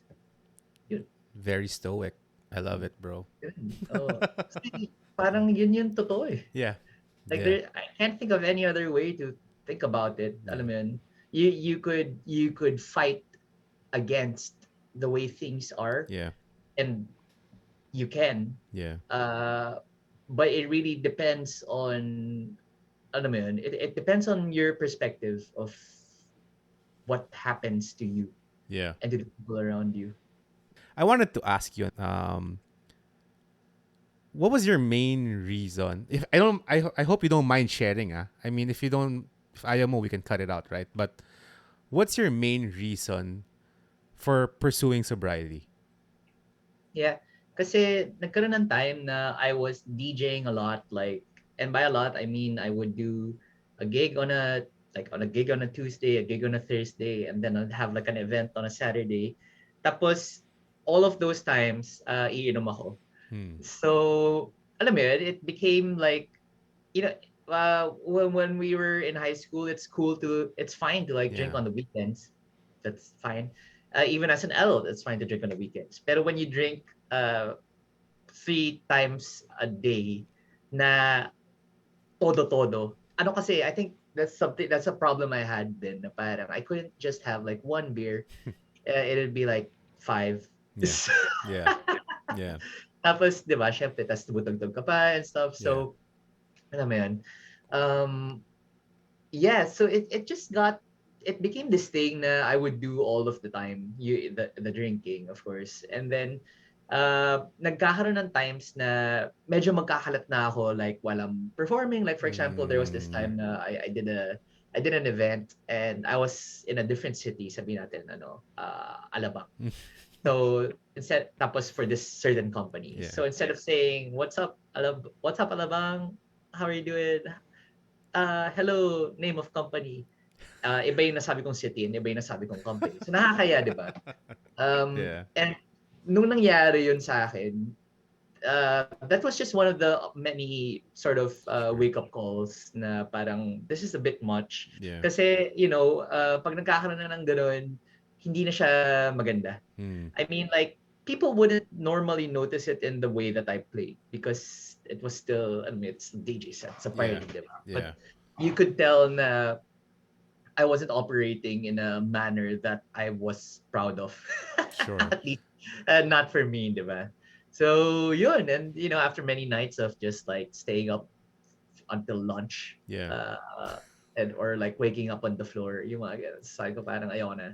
[SPEAKER 2] Yun.
[SPEAKER 1] Very stoic. I love it, bro.
[SPEAKER 2] Yun. Oh, kasi parang yun yung totoo eh.
[SPEAKER 1] Yeah.
[SPEAKER 2] Like
[SPEAKER 1] Yeah.
[SPEAKER 2] I can't think of any other way to think about it.
[SPEAKER 1] Yeah.
[SPEAKER 2] Alam mo yun? You could fight against the way things are,
[SPEAKER 1] Yeah.
[SPEAKER 2] and you can,
[SPEAKER 1] Yeah.
[SPEAKER 2] uh but it really depends on, alam mo yun, it depends on your perspective of what happens to you
[SPEAKER 1] Yeah.
[SPEAKER 2] and to the people around you.
[SPEAKER 1] I wanted to ask you, what was your main reason? If I don't, I hope you don't mind sharing. Ah, I mean, if you don't, if ayaw mo, we can cut it out, right? But what's your main reason for pursuing sobriety?
[SPEAKER 2] Yeah, kasi nagkaroon ng time na I was DJing a lot, like, and by a lot I mean I would do a gig on a gig on a Tuesday, a gig on a Thursday, and then I'd have like an event on a Saturday. Tapos all of those times, iinom ako.
[SPEAKER 1] Hmm.
[SPEAKER 2] So alam mo yun, it became like, you know, when we were in high school, it's fine to like drink
[SPEAKER 1] Yeah.
[SPEAKER 2] on the weekends. That's fine. Even as an adult, it's fine to drink on the weekends. Pero when you drink uh, 3 times a day, na todo-todo, ano kasi, I think that's a problem I had then, na parang I couldn't just have like one beer. It'd be like five.
[SPEAKER 1] Yeah. Yeah. Yeah.
[SPEAKER 2] Tapos, di ba, syempre, tas tumutugtog ka pa and stuff.
[SPEAKER 1] Yeah.
[SPEAKER 2] So, alam mo yun. Um, yeah, so it became this thing na I would do all of the time, the drinking, of course. And then nagkakaroon ng times na medyo magkakalat na ako, like while I'm performing. Like for example, there was this
[SPEAKER 1] Mm.
[SPEAKER 2] time na I did an event and I was in a different city, sabi natin Alabang. So tapos for this certain company.
[SPEAKER 1] Yeah.
[SPEAKER 2] So instead of saying what's up Alabang, how are you doing? Hello, name of company. Iba yung nasabi kong city and iba yung nasabi kong company. So nakakaya, di ba?
[SPEAKER 1] Yeah.
[SPEAKER 2] And nung nangyari yun sa akin, that was just one of the many sort of
[SPEAKER 1] Sure.
[SPEAKER 2] wake-up calls na parang, this is a bit much.
[SPEAKER 1] Yeah.
[SPEAKER 2] Kasi, pag nagkakaroon na ng ganun, hindi na siya maganda.
[SPEAKER 1] Hmm.
[SPEAKER 2] I mean, like, people wouldn't normally notice it in the way that I played because it was still, I mean, it's DJ set, it's a
[SPEAKER 1] Yeah.
[SPEAKER 2] party, diba?
[SPEAKER 1] Yeah.
[SPEAKER 2] But you could tell na I wasn't operating in a manner that I was proud of.
[SPEAKER 1] Sure.
[SPEAKER 2] At least, not for me, diba? So, yun. And, after many nights of just like staying up until lunch,
[SPEAKER 1] Yeah.
[SPEAKER 2] or like waking up on the floor, yung mga ganun, sabi ko parang ayoko na.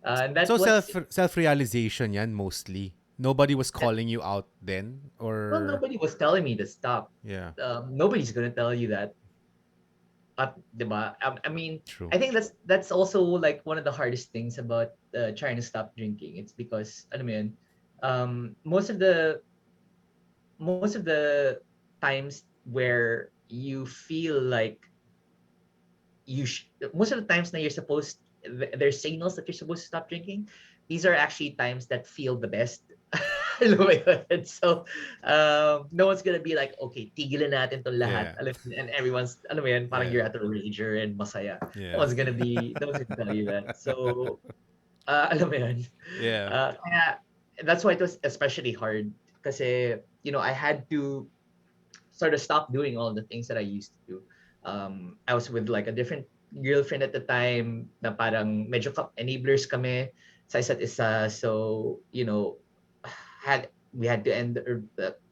[SPEAKER 2] And that
[SPEAKER 1] So
[SPEAKER 2] was,
[SPEAKER 1] self realization yan mostly. Nobody was
[SPEAKER 2] yeah,
[SPEAKER 1] calling you out then,
[SPEAKER 2] well,
[SPEAKER 1] or
[SPEAKER 2] nobody was telling me to stop.
[SPEAKER 1] yeah.
[SPEAKER 2] Nobody's gonna tell you that. At, diba? I mean,
[SPEAKER 1] True.
[SPEAKER 2] I think that's also like one of the hardest things about trying to stop drinking. It's because, alam mo yun, most of the times where you feel like most of the times that there's signals that you're supposed to stop drinking. These are actually times that feel the best. Alam mo yun? So, no one's gonna be like, okay, tigilan natin tong lahat.
[SPEAKER 1] Yeah.
[SPEAKER 2] And everyone's, alam mo yun, parang
[SPEAKER 1] Yeah.
[SPEAKER 2] you're at a rager and masaya.
[SPEAKER 1] Yeah.
[SPEAKER 2] No one's gonna tell you that. So, alam mo yun?
[SPEAKER 1] Yeah.
[SPEAKER 2] Kaya, that's why it was especially hard. Kasi, I had to sort of stop doing all the things that I used to do. I was with like a different girlfriend at the time na parang medyo enablers kami sa isa't isa. So, we had to end, or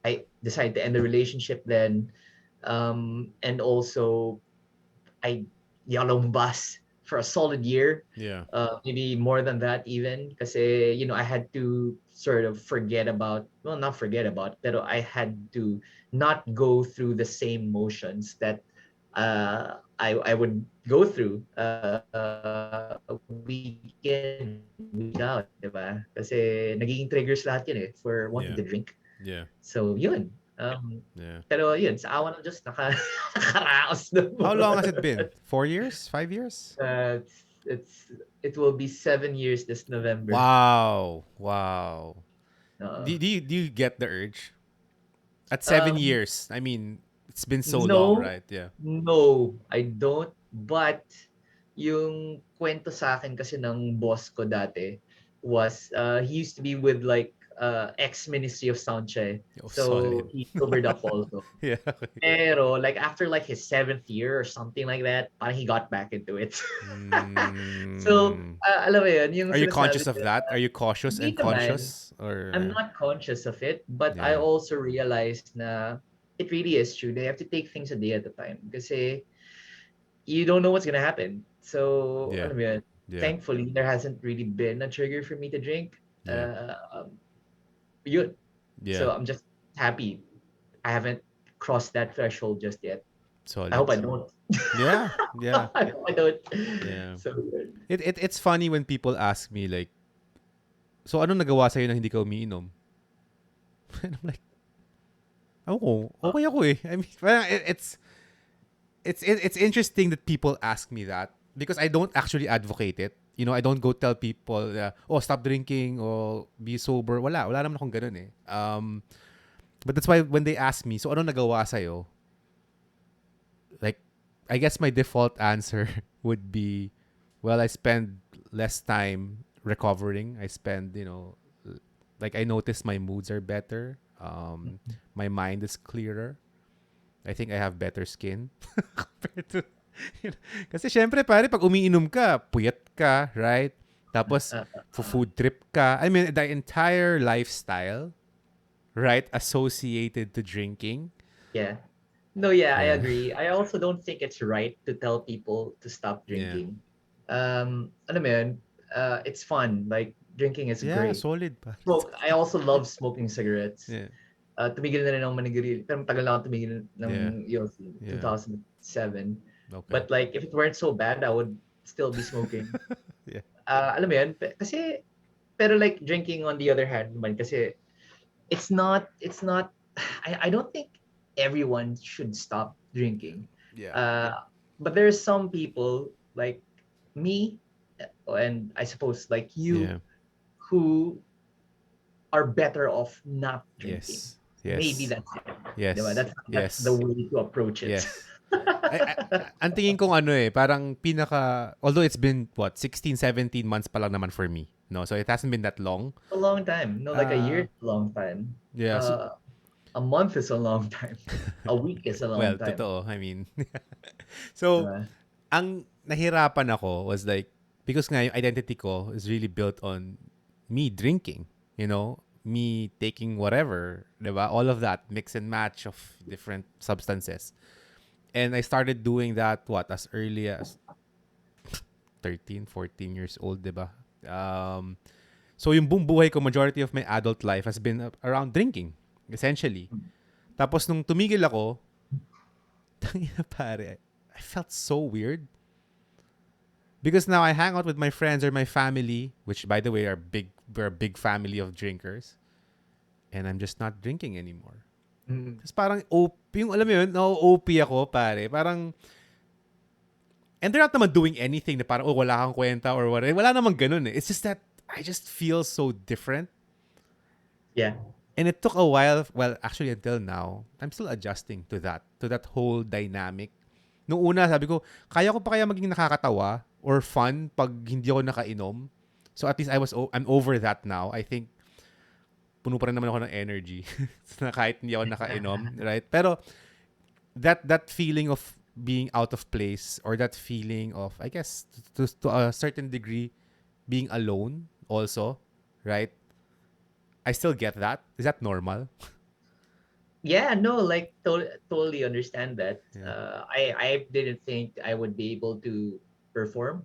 [SPEAKER 2] I decided to end the relationship then. And also, I yalong bus for a solid year,
[SPEAKER 1] Yeah.
[SPEAKER 2] maybe more than that even. Kasi, I had to sort of not forget about, pero I had to not go through the same motions that I would go through week in, week out, diba? Kasi nagiging triggers lahat yun for wanting
[SPEAKER 1] Yeah.
[SPEAKER 2] to drink.
[SPEAKER 1] Yeah.
[SPEAKER 2] So, yun.
[SPEAKER 1] Yeah.
[SPEAKER 2] Pero yun, sa awa ng Diyos, nakaraos
[SPEAKER 1] How long has it
[SPEAKER 2] naman.
[SPEAKER 1] been? 4 years? 5 years?
[SPEAKER 2] It will be 7 years this November.
[SPEAKER 1] Wow. Wow.
[SPEAKER 2] Uh,
[SPEAKER 1] Do you get the urge? At seven
[SPEAKER 2] um,
[SPEAKER 1] years. I mean, it's been so long,
[SPEAKER 2] no,
[SPEAKER 1] right? Yeah.
[SPEAKER 2] no, I don't. But yung kwento sa akin kasi ng boss ko dati was he used to be with like ex-Ministry of Sound siya.
[SPEAKER 1] Oh,
[SPEAKER 2] So
[SPEAKER 1] solid.
[SPEAKER 2] he sobered up also.
[SPEAKER 1] Yeah.
[SPEAKER 2] Pero like after like his 7th year or something like that, parang he got back into it. So,
[SPEAKER 1] Mm.
[SPEAKER 2] alam mo yun, yung
[SPEAKER 1] Are you conscious
[SPEAKER 2] sinasabi
[SPEAKER 1] of
[SPEAKER 2] ko,
[SPEAKER 1] that? Are you cautious
[SPEAKER 2] hindi
[SPEAKER 1] and
[SPEAKER 2] naman.
[SPEAKER 1] conscious? Or
[SPEAKER 2] I'm not conscious of it, but I
[SPEAKER 1] yeah.
[SPEAKER 2] also realized na it really is true. They have to take things a day at a time kasi you don't know what's gonna happen. So,
[SPEAKER 1] Yeah.
[SPEAKER 2] alam mo yun,
[SPEAKER 1] Yeah.
[SPEAKER 2] thankfully, there hasn't really been a trigger for me to drink.
[SPEAKER 1] Yeah.
[SPEAKER 2] Yun.
[SPEAKER 1] Yeah.
[SPEAKER 2] So, I'm just happy. I haven't crossed that threshold just yet. I
[SPEAKER 1] Solid.
[SPEAKER 2] hope I don't.
[SPEAKER 1] Yeah. Yeah.
[SPEAKER 2] I hope I don't.
[SPEAKER 1] Yeah.
[SPEAKER 2] So, good.
[SPEAKER 1] It's funny when people ask me like, so ano nagawa sa'yo na hindi ka umiinom? And I'm like, ako, okay ako eh. I mean, parang it's interesting that people ask me that because I don't actually advocate it. I don't go tell people, oh, stop drinking or be sober. Wala naman akong ganun eh. But that's why when they ask me, so ano nagawa sa'yo? Like, I guess my default answer would be, well, I spend less time recovering. I spend, like I notice my moods are better. My mind is clearer. I think I have better skin compared to, kasi syempre pare pag umiinom ka, puyat ka, right? Tapos
[SPEAKER 2] Uh,
[SPEAKER 1] food trip ka. I mean the entire lifestyle, right, associated to drinking.
[SPEAKER 2] yeah. No, yeah, I
[SPEAKER 1] Yeah.
[SPEAKER 2] agree. I also don't think it's right to tell people to stop
[SPEAKER 1] Yeah.
[SPEAKER 2] drinking. Alam mo yun, it's fun. Like, drinking is
[SPEAKER 1] Yeah,
[SPEAKER 2] great.
[SPEAKER 1] solid pa.
[SPEAKER 2] I also love smoking cigarettes.
[SPEAKER 1] Yeah.
[SPEAKER 2] Tumigil na rin ako manigarilyo. Pero tagal na ako tumigil
[SPEAKER 1] Yeah.
[SPEAKER 2] ng
[SPEAKER 1] Yeah.
[SPEAKER 2] 2007.
[SPEAKER 1] Okay.
[SPEAKER 2] But like, if it weren't so bad, I would still be smoking.
[SPEAKER 1] Yeah.
[SPEAKER 2] Alam mo yun, pero like drinking on the other hand naman, kasi it's not, I don't think everyone should stop drinking.
[SPEAKER 1] Yeah.
[SPEAKER 2] Uh, but there's some people like me, and I suppose like you,
[SPEAKER 1] Yeah.
[SPEAKER 2] who are better off not drinking.
[SPEAKER 1] Yes.
[SPEAKER 2] Maybe
[SPEAKER 1] Yes.
[SPEAKER 2] that's it. Diba?
[SPEAKER 1] Yes.
[SPEAKER 2] That's the
[SPEAKER 1] Yes.
[SPEAKER 2] way to approach it.
[SPEAKER 1] Yes. Ang tingin kong parang although it's been, 16, 17 months pa lang naman for me. No, so it hasn't been that long.
[SPEAKER 2] A long time. No, like a year
[SPEAKER 1] Uh,
[SPEAKER 2] is a long time.
[SPEAKER 1] yeah. So,
[SPEAKER 2] A month is a long time. A week is a long
[SPEAKER 1] well,
[SPEAKER 2] time.
[SPEAKER 1] totoo. I mean, so,
[SPEAKER 2] Diba?
[SPEAKER 1] ang nahirapan ako was like, because nga yung identity ko is really built on me drinking, me taking whatever, diba? All of that, mix and match of different substances. And I started doing that, as early as 13, 14 years old, diba? So yung buong buhay ko, majority of my adult life has been around drinking, essentially. Tapos nung tumigil ako, tangina pare, I felt so weird. Because now I hang out with my friends or my family, which by the way we're a big family of drinkers. and I'm just not drinking anymore.
[SPEAKER 2] Mm.
[SPEAKER 1] Tapos parang yung alam mo yun, OP ako pare. Parang, and they're not naman doing anything na parang, oh, wala kang kwenta or whatever. Wala namang ganun eh. It's just that I just feel so different.
[SPEAKER 2] Yeah.
[SPEAKER 1] And it took a while, well, actually until now, I'm still adjusting to that whole dynamic. Noong una, sabi ko, kaya ko pa kaya maging nakakatawa or fun pag hindi ako nakainom. So at least I'm over that now. I think puno pa rin naman ako ng energy na kahit hindi ako nakainom, right? Pero that feeling of being out of place or that feeling of, I guess, to a certain degree, being alone also, right? I still get that. Is that normal?
[SPEAKER 2] Yeah, no, like totally understand that.
[SPEAKER 1] Yeah.
[SPEAKER 2] I didn't think I would be able to perform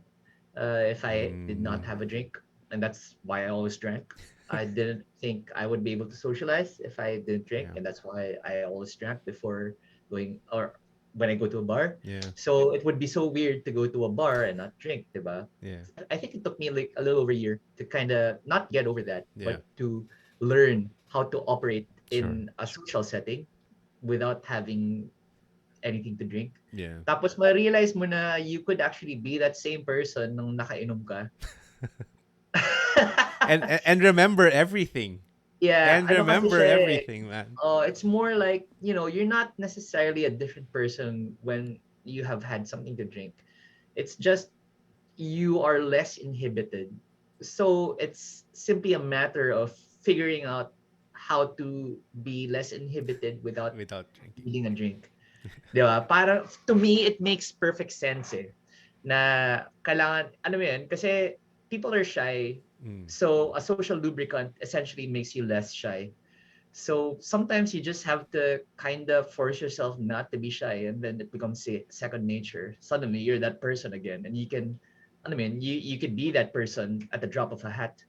[SPEAKER 2] if I did not
[SPEAKER 1] Mm,
[SPEAKER 2] have a drink, and that's why I always drank. I didn't think I would be able to socialize if I didn't drink,
[SPEAKER 1] yeah.
[SPEAKER 2] and that's why I always drank before going or when I go to a bar.
[SPEAKER 1] Yeah.
[SPEAKER 2] So it would be so weird to go to a bar and not drink, diba?
[SPEAKER 1] Yeah.
[SPEAKER 2] I think it took me like a little over a year to kind of not get over that,
[SPEAKER 1] Yeah.
[SPEAKER 2] but to learn how to operate
[SPEAKER 1] Sure.
[SPEAKER 2] in a social setting without having anything to drink.
[SPEAKER 1] Yeah.
[SPEAKER 2] Tapos ma-realize mo na you could actually be that same person nung nakainom ka.
[SPEAKER 1] And remember everything.
[SPEAKER 2] Yeah,
[SPEAKER 1] And
[SPEAKER 2] ano kasi
[SPEAKER 1] remember
[SPEAKER 2] siya eh,
[SPEAKER 1] everything, man.
[SPEAKER 2] it's more like, you're not necessarily a different person when you have had something to drink. It's just you are less inhibited. So it's simply a matter of figuring out how to be less inhibited without
[SPEAKER 1] Without drinking.
[SPEAKER 2] needing a drink. Di ba? Parang, to me, it makes perfect sense eh. Na kailangan, ano mo yun, kasi people are shy.
[SPEAKER 1] Mm.
[SPEAKER 2] So a social lubricant essentially makes you less shy. So sometimes you just have to kind of force yourself not to be shy, and then it becomes second nature. Suddenly you're that person again, and you can, I mean, you could be that person at the drop of a hat.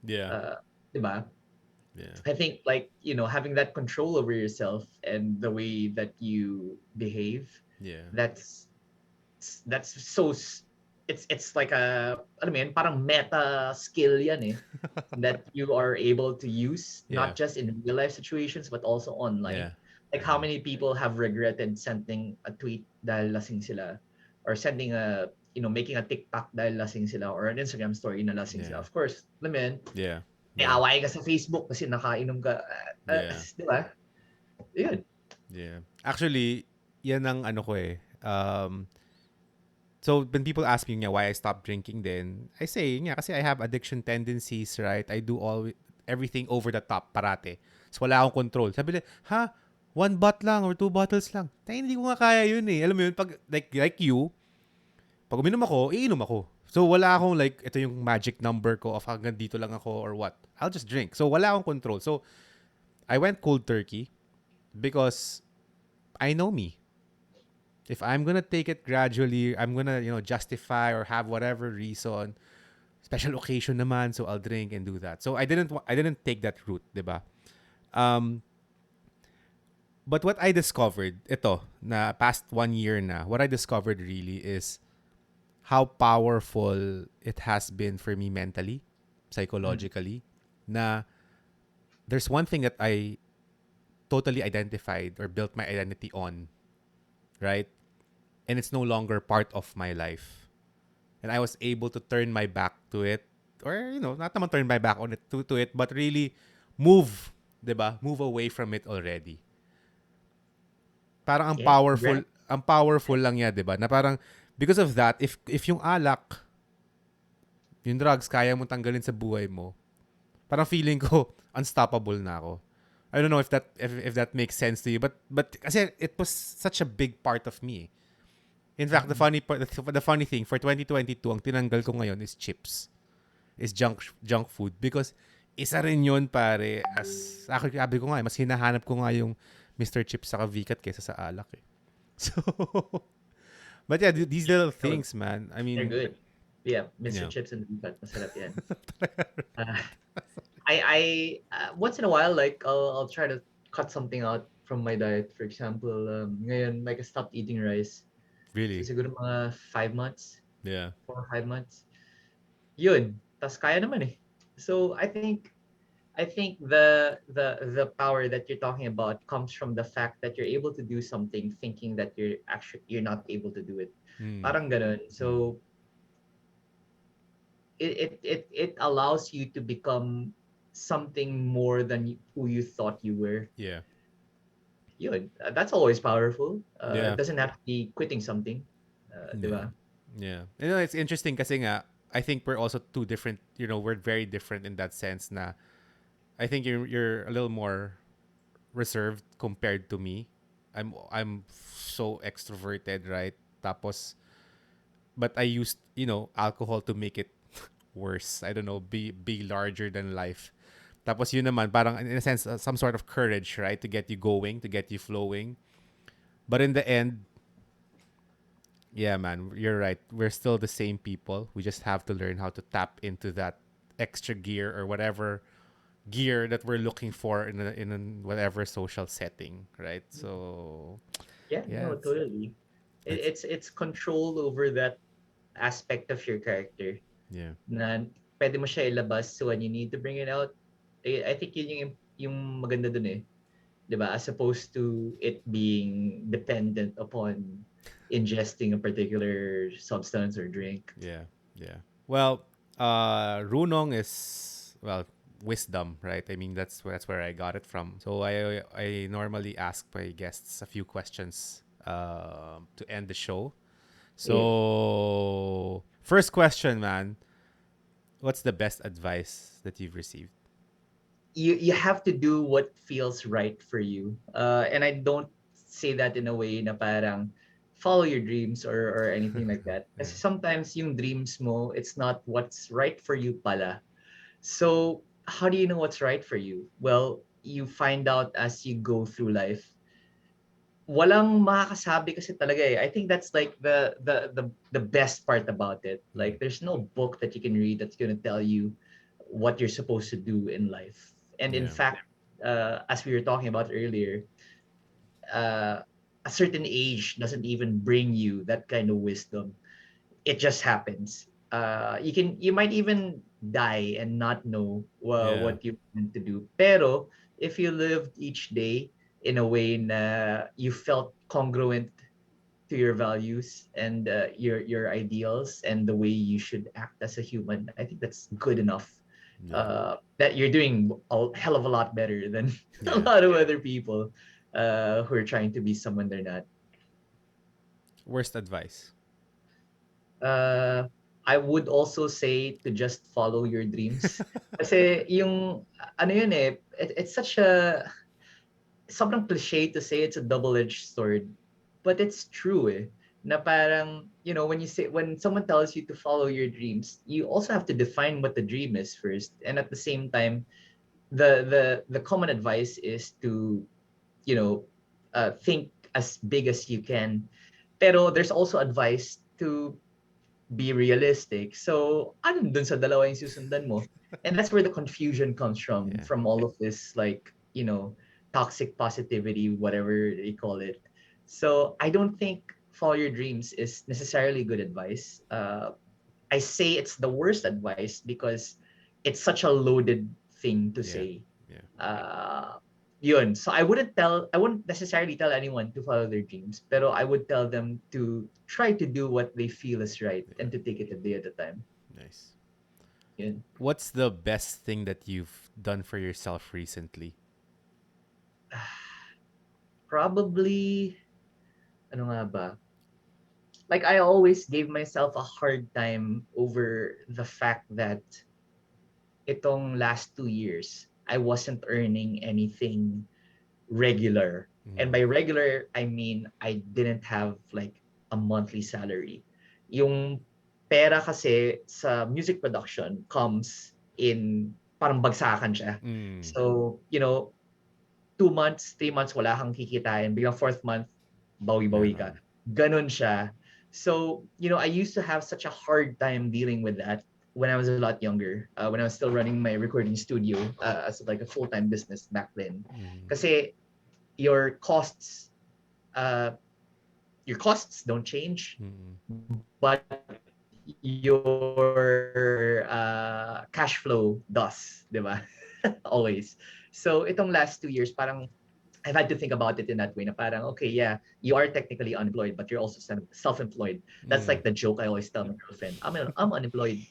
[SPEAKER 1] Yeah.
[SPEAKER 2] Uh, diba?
[SPEAKER 1] Yeah.
[SPEAKER 2] I think like, having that control over yourself and the way that you behave,
[SPEAKER 1] Yeah.
[SPEAKER 2] that's so it's like a, I mean, parang meta skill yan eh, that you are able to use
[SPEAKER 1] Yeah.
[SPEAKER 2] not just in real life situations but also
[SPEAKER 1] Yeah.
[SPEAKER 2] online. Like how
[SPEAKER 1] Yeah.
[SPEAKER 2] many people have regretted sending a tweet dahil lasing sila, or sending a, making a TikTok dahil lasing sila, or an Instagram story na lasing sila.
[SPEAKER 1] Yeah.
[SPEAKER 2] Of course, alam mo yun,
[SPEAKER 1] Yeah.
[SPEAKER 2] may
[SPEAKER 1] Yeah.
[SPEAKER 2] away ka sa Facebook kasi nakainom ka.
[SPEAKER 1] Yeah.
[SPEAKER 2] Di ba? Yun.
[SPEAKER 1] Yeah. Actually, yan ang ano ko eh. So when people ask me nga why I stopped drinking then, I say nga kasi I have addiction tendencies, right? I do everything over the top parate. So wala akong control. Sabi nila, ha? One bot lang or two bottles lang. Tayo, hindi ko nga kaya yun eh. Alam mo yun, pag, like you, pag uminom ako, iinom ako. So wala akong like, ito yung magic number ko of hanggang dito lang ako or what. I'll just drink. So wala akong control. So I went cold turkey because I know me. If I'm gonna take it gradually, I'm gonna, justify or have whatever reason. Special occasion naman, so I'll drink and do that. So I didn't take that route, 'di ba? Um, but what I discovered, ito, na past 1 year na, what I discovered really is how powerful it has been for me mentally,
[SPEAKER 2] Mm.
[SPEAKER 1] psychologically, na there's one thing that I totally identified or built my identity on, right? And it's no longer part of my life. And I was able to turn my back to it, or not naman turn my back on it to it, but really move, 'di ba? Move away from it already. Parang
[SPEAKER 2] Yeah, congrats.
[SPEAKER 1] ang powerful lang 'ya, 'di ba? Na parang because of that, if yung alak, yung drugs kaya mo tanggalin sa buhay mo, parang feeling ko unstoppable na ako. I don't know if that makes sense to you, but kasi it was such a big part of me. In fact,
[SPEAKER 2] Mm.
[SPEAKER 1] the funny thing for 2022, ang tinanggal ko ngayon is chips. Is junk food because isa rin yun pare as sabi ko nga mas hinahanap ko nga yung Mr. Chips sa Vicat kaysa sa alak eh. So but yeah, these little
[SPEAKER 2] Oh,
[SPEAKER 1] things, man. I
[SPEAKER 2] they're
[SPEAKER 1] mean,
[SPEAKER 2] good. Yeah, Mr.
[SPEAKER 1] yeah.
[SPEAKER 2] Chips and Beefat, masarap yan. Uh, once in a while, like I'll try to cut something out from my diet. For example, ngayon like I stopped eating rice. So
[SPEAKER 1] Really.
[SPEAKER 2] siguro mga 5 months,
[SPEAKER 1] Yeah.
[SPEAKER 2] 4 or 5 months. Yun, tas kaya naman eh. So I think I think the power that you're talking about comes from the fact that you're able to do something thinking that you're not able to do it.
[SPEAKER 1] Mm.
[SPEAKER 2] Parang ganun.
[SPEAKER 1] Mm.
[SPEAKER 2] So it allows you to become something more than who you thought you were.
[SPEAKER 1] Yeah.
[SPEAKER 2] Yun, that's always powerful. It
[SPEAKER 1] Yeah.
[SPEAKER 2] doesn't have to be quitting something.
[SPEAKER 1] Yeah.
[SPEAKER 2] Diba?
[SPEAKER 1] Yeah. You know, it's interesting kasi nga, I think we're also two different, we're very different in that sense na I think you're a little more reserved compared to me. I'm so extroverted, right? Tapos but I used, alcohol to make it worse. I don't know, be larger than life. Tapos yun naman, parang in a sense, some sort of courage, right? To get you going, to get you flowing. But in the end, yeah, man, you're right. We're still the same people. We just have to learn how to tap into that extra gear or whatever gear that we're looking for in a whatever social setting, right? So,
[SPEAKER 2] Yeah,
[SPEAKER 1] yeah,
[SPEAKER 2] no, totally.
[SPEAKER 1] it's
[SPEAKER 2] It's control over that aspect of your character
[SPEAKER 1] yeah,
[SPEAKER 2] na pwede mo siya ilabas so when you need to bring it out. I think yun yung maganda dun eh. 'Di ba? As opposed to it being dependent upon ingesting a particular substance or drink.
[SPEAKER 1] yeah, yeah. Well, Runong is wisdom, right? I mean that's where I got it from. So I normally ask my guests a few questions to end the show.
[SPEAKER 2] Yeah.
[SPEAKER 1] So first question, man, what's the best advice that you've received?
[SPEAKER 2] You have to do what feels right for you. And I don't say that in a way na parang follow your dreams or anything like that.
[SPEAKER 1] Yeah,
[SPEAKER 2] Kasi sometimes yung dreams mo, it's not what's right for you pala. So how do you know what's right for you? Well, you find out as you go through life. Walang makakasabi kasi talaga eh. I think that's like the best part about it.
[SPEAKER 1] mm,
[SPEAKER 2] Like there's no book that you can read that's going to tell you what you're supposed to do in life. And in
[SPEAKER 1] yeah,
[SPEAKER 2] fact, as we were talking about earlier, uh, a certain age doesn't even bring you that kind of wisdom. It just happens. You might even die and not know
[SPEAKER 1] yeah,
[SPEAKER 2] what you meant to do. Pero if you lived each day in a way na you felt congruent to your values and your ideals and the way you should act as a human, I think that's good enough.
[SPEAKER 1] yeah,
[SPEAKER 2] That you're doing a hell of a lot better than a
[SPEAKER 1] yeah.
[SPEAKER 2] lot of other people who are trying to be someone they're not.
[SPEAKER 1] Worst advice.
[SPEAKER 2] uh, I would also say to just follow your dreams. Kasi yung, ano yun eh, it's such a, sobrang cliche to say it's a double-edged sword. But it's true eh. Na parang, when someone tells you to follow your dreams, you also have to define what the dream is first. And at the same time, the common advice is to, you know, think as big as you can. Pero there's also advice to be realistic. So, ano dun sa dalawa yung susundan mo? And that's where the confusion comes
[SPEAKER 1] Yeah,
[SPEAKER 2] from all of this, like, toxic positivity, whatever they call it. So, I don't think follow your dreams is necessarily good advice. I say it's the worst advice because it's such a loaded thing to
[SPEAKER 1] yeah,
[SPEAKER 2] say.
[SPEAKER 1] yeah,
[SPEAKER 2] Uh, Yun. So I wouldn't necessarily tell anyone to follow their dreams, pero I would tell them to try to do what they feel is right
[SPEAKER 1] yeah.
[SPEAKER 2] and to take it a day at a time.
[SPEAKER 1] Nice.
[SPEAKER 2] Yun.
[SPEAKER 1] What's the best thing that you've done for yourself recently?
[SPEAKER 2] Probably, ano nga ba? Like I always gave myself a hard time over the fact that itong last 2 years, I wasn't earning anything regular. And
[SPEAKER 1] Mm,
[SPEAKER 2] by regular, I mean I didn't have like a monthly salary. Yung pera kasi sa music production comes in parang bagsakan siya.
[SPEAKER 1] mm,
[SPEAKER 2] So, 2 months, 3 months, wala kang kikitain. Biglang fourth month, bawi-bawi ka.
[SPEAKER 1] meron.
[SPEAKER 2] Ganon siya. So, I used to have such a hard time dealing with that when I was a lot younger, when I was still running my recording studio as like a full-time business back then.
[SPEAKER 1] Mm,
[SPEAKER 2] Kasi your costs uh, your costs don't change,
[SPEAKER 1] mm,
[SPEAKER 2] but your cash flow does, di ba? always. So itong last 2 years, parang I've had to think about it in that way na parang, okay, yeah, you are technically unemployed, but you're also self-employed. That's
[SPEAKER 1] Mm.
[SPEAKER 2] like the joke I always tell my girlfriend. I'm unemployed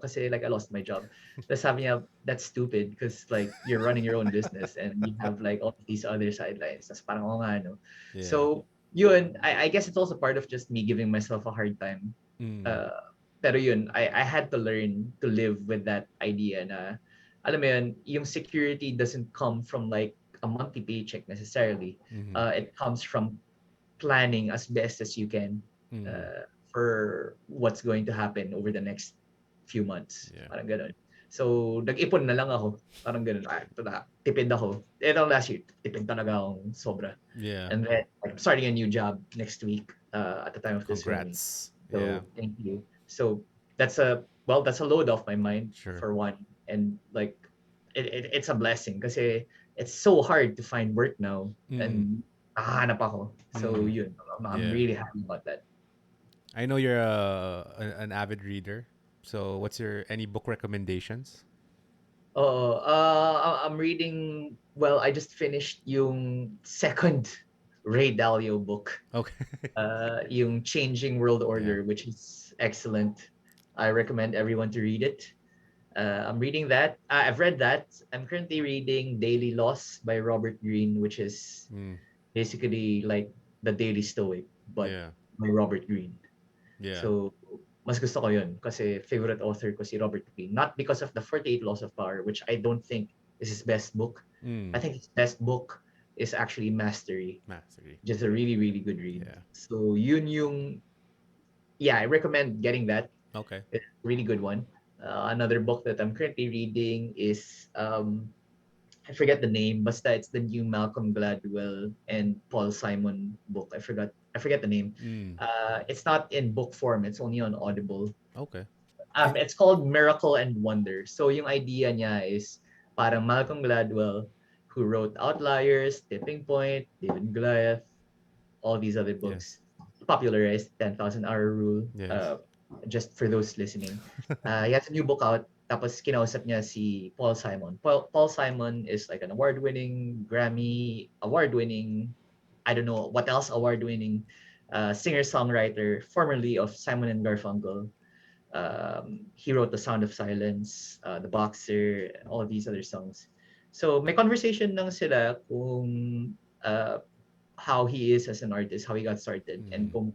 [SPEAKER 2] kasi like I lost my job. Tapos sabi niya, that's stupid because like you're running your own business and you have like all these other sidelines. Tapos parang, oh nga, no?
[SPEAKER 1] Yeah.
[SPEAKER 2] So yun, I guess it's also part of just me giving myself a hard time.
[SPEAKER 1] Mm.
[SPEAKER 2] Uh, pero yun, I had to learn to live with that idea na, alam mo yun, yung security doesn't come from like a monthly paycheck necessarily.
[SPEAKER 1] Mm.
[SPEAKER 2] It comes from planning as best as you can
[SPEAKER 1] Mm.
[SPEAKER 2] for what's going to happen over the next few months.
[SPEAKER 1] Yeah.
[SPEAKER 2] Parang ganun. So, nag-ipon na lang ako. Parang ganun. Ito na. Tipid ako. Ito last year, tipid talaga akong sobra.
[SPEAKER 1] Yeah.
[SPEAKER 2] And then, I'm starting a new job next week at the time of this filming.
[SPEAKER 1] Congrats. Yeah.
[SPEAKER 2] So, thank you. So, that's a load off my mind
[SPEAKER 1] Sure.
[SPEAKER 2] for one. And like, it's a blessing kasi it's so hard to find work now.
[SPEAKER 1] Mm.
[SPEAKER 2] And nakahanap ako. So,
[SPEAKER 1] Mm.
[SPEAKER 2] yun. I'm
[SPEAKER 1] Yeah.
[SPEAKER 2] really happy about that.
[SPEAKER 1] I know you're an avid reader. So, what's your any book recommendations?
[SPEAKER 2] Oh, I'm reading, well, I just finished yung second Ray Dalio book,
[SPEAKER 1] Okay.
[SPEAKER 2] yung Changing World
[SPEAKER 1] Yeah.
[SPEAKER 2] Order, which is excellent. I recommend everyone to read it. I'm reading that. I've read that. I'm currently reading Daily Loss by Robert Greene, which is
[SPEAKER 1] Mm.
[SPEAKER 2] basically like the Daily Stoic, but
[SPEAKER 1] Yeah.
[SPEAKER 2] by Robert Greene.
[SPEAKER 1] Yeah.
[SPEAKER 2] So, mas gusto ko yun kasi favorite author ko si Robert Greene. Not because of the 48 Laws of Power, which I don't think is his best book. I
[SPEAKER 1] Mm.
[SPEAKER 2] think his best book is actually Mastery,
[SPEAKER 1] Mastery.
[SPEAKER 2] which is a really, really good read.
[SPEAKER 1] Yeah.
[SPEAKER 2] So, yun yung, yeah, I recommend getting that.
[SPEAKER 1] Okay.
[SPEAKER 2] It's a really good one. Another book that I'm currently reading is, I forget the name, basta it's the new Malcolm Gladwell and Paul Simon book. I forget the name.
[SPEAKER 1] Mm.
[SPEAKER 2] It's not in book form. It's only on Audible.
[SPEAKER 1] Okay. I
[SPEAKER 2] It's called Miracle and Wonder. So yung idea niya is parang Malcolm Gladwell, who wrote Outliers, Tipping Point, David and Goliath, all these other
[SPEAKER 1] yes.
[SPEAKER 2] books, popularized 10,000 Hour Rule.
[SPEAKER 1] Yes.
[SPEAKER 2] Just for those listening, he has a new book out. Tapos kinausap niya si Paul Simon. Paul Simon is like an award-winning, Grammy award-winning, I don't know what else award-winning singer-songwriter, formerly of Simon and Garfunkel. He wrote The Sound of Silence, The Boxer, all these other songs. So may conversation lang sila kung how he is as an artist, how he got started, and
[SPEAKER 1] Mm.
[SPEAKER 2] kung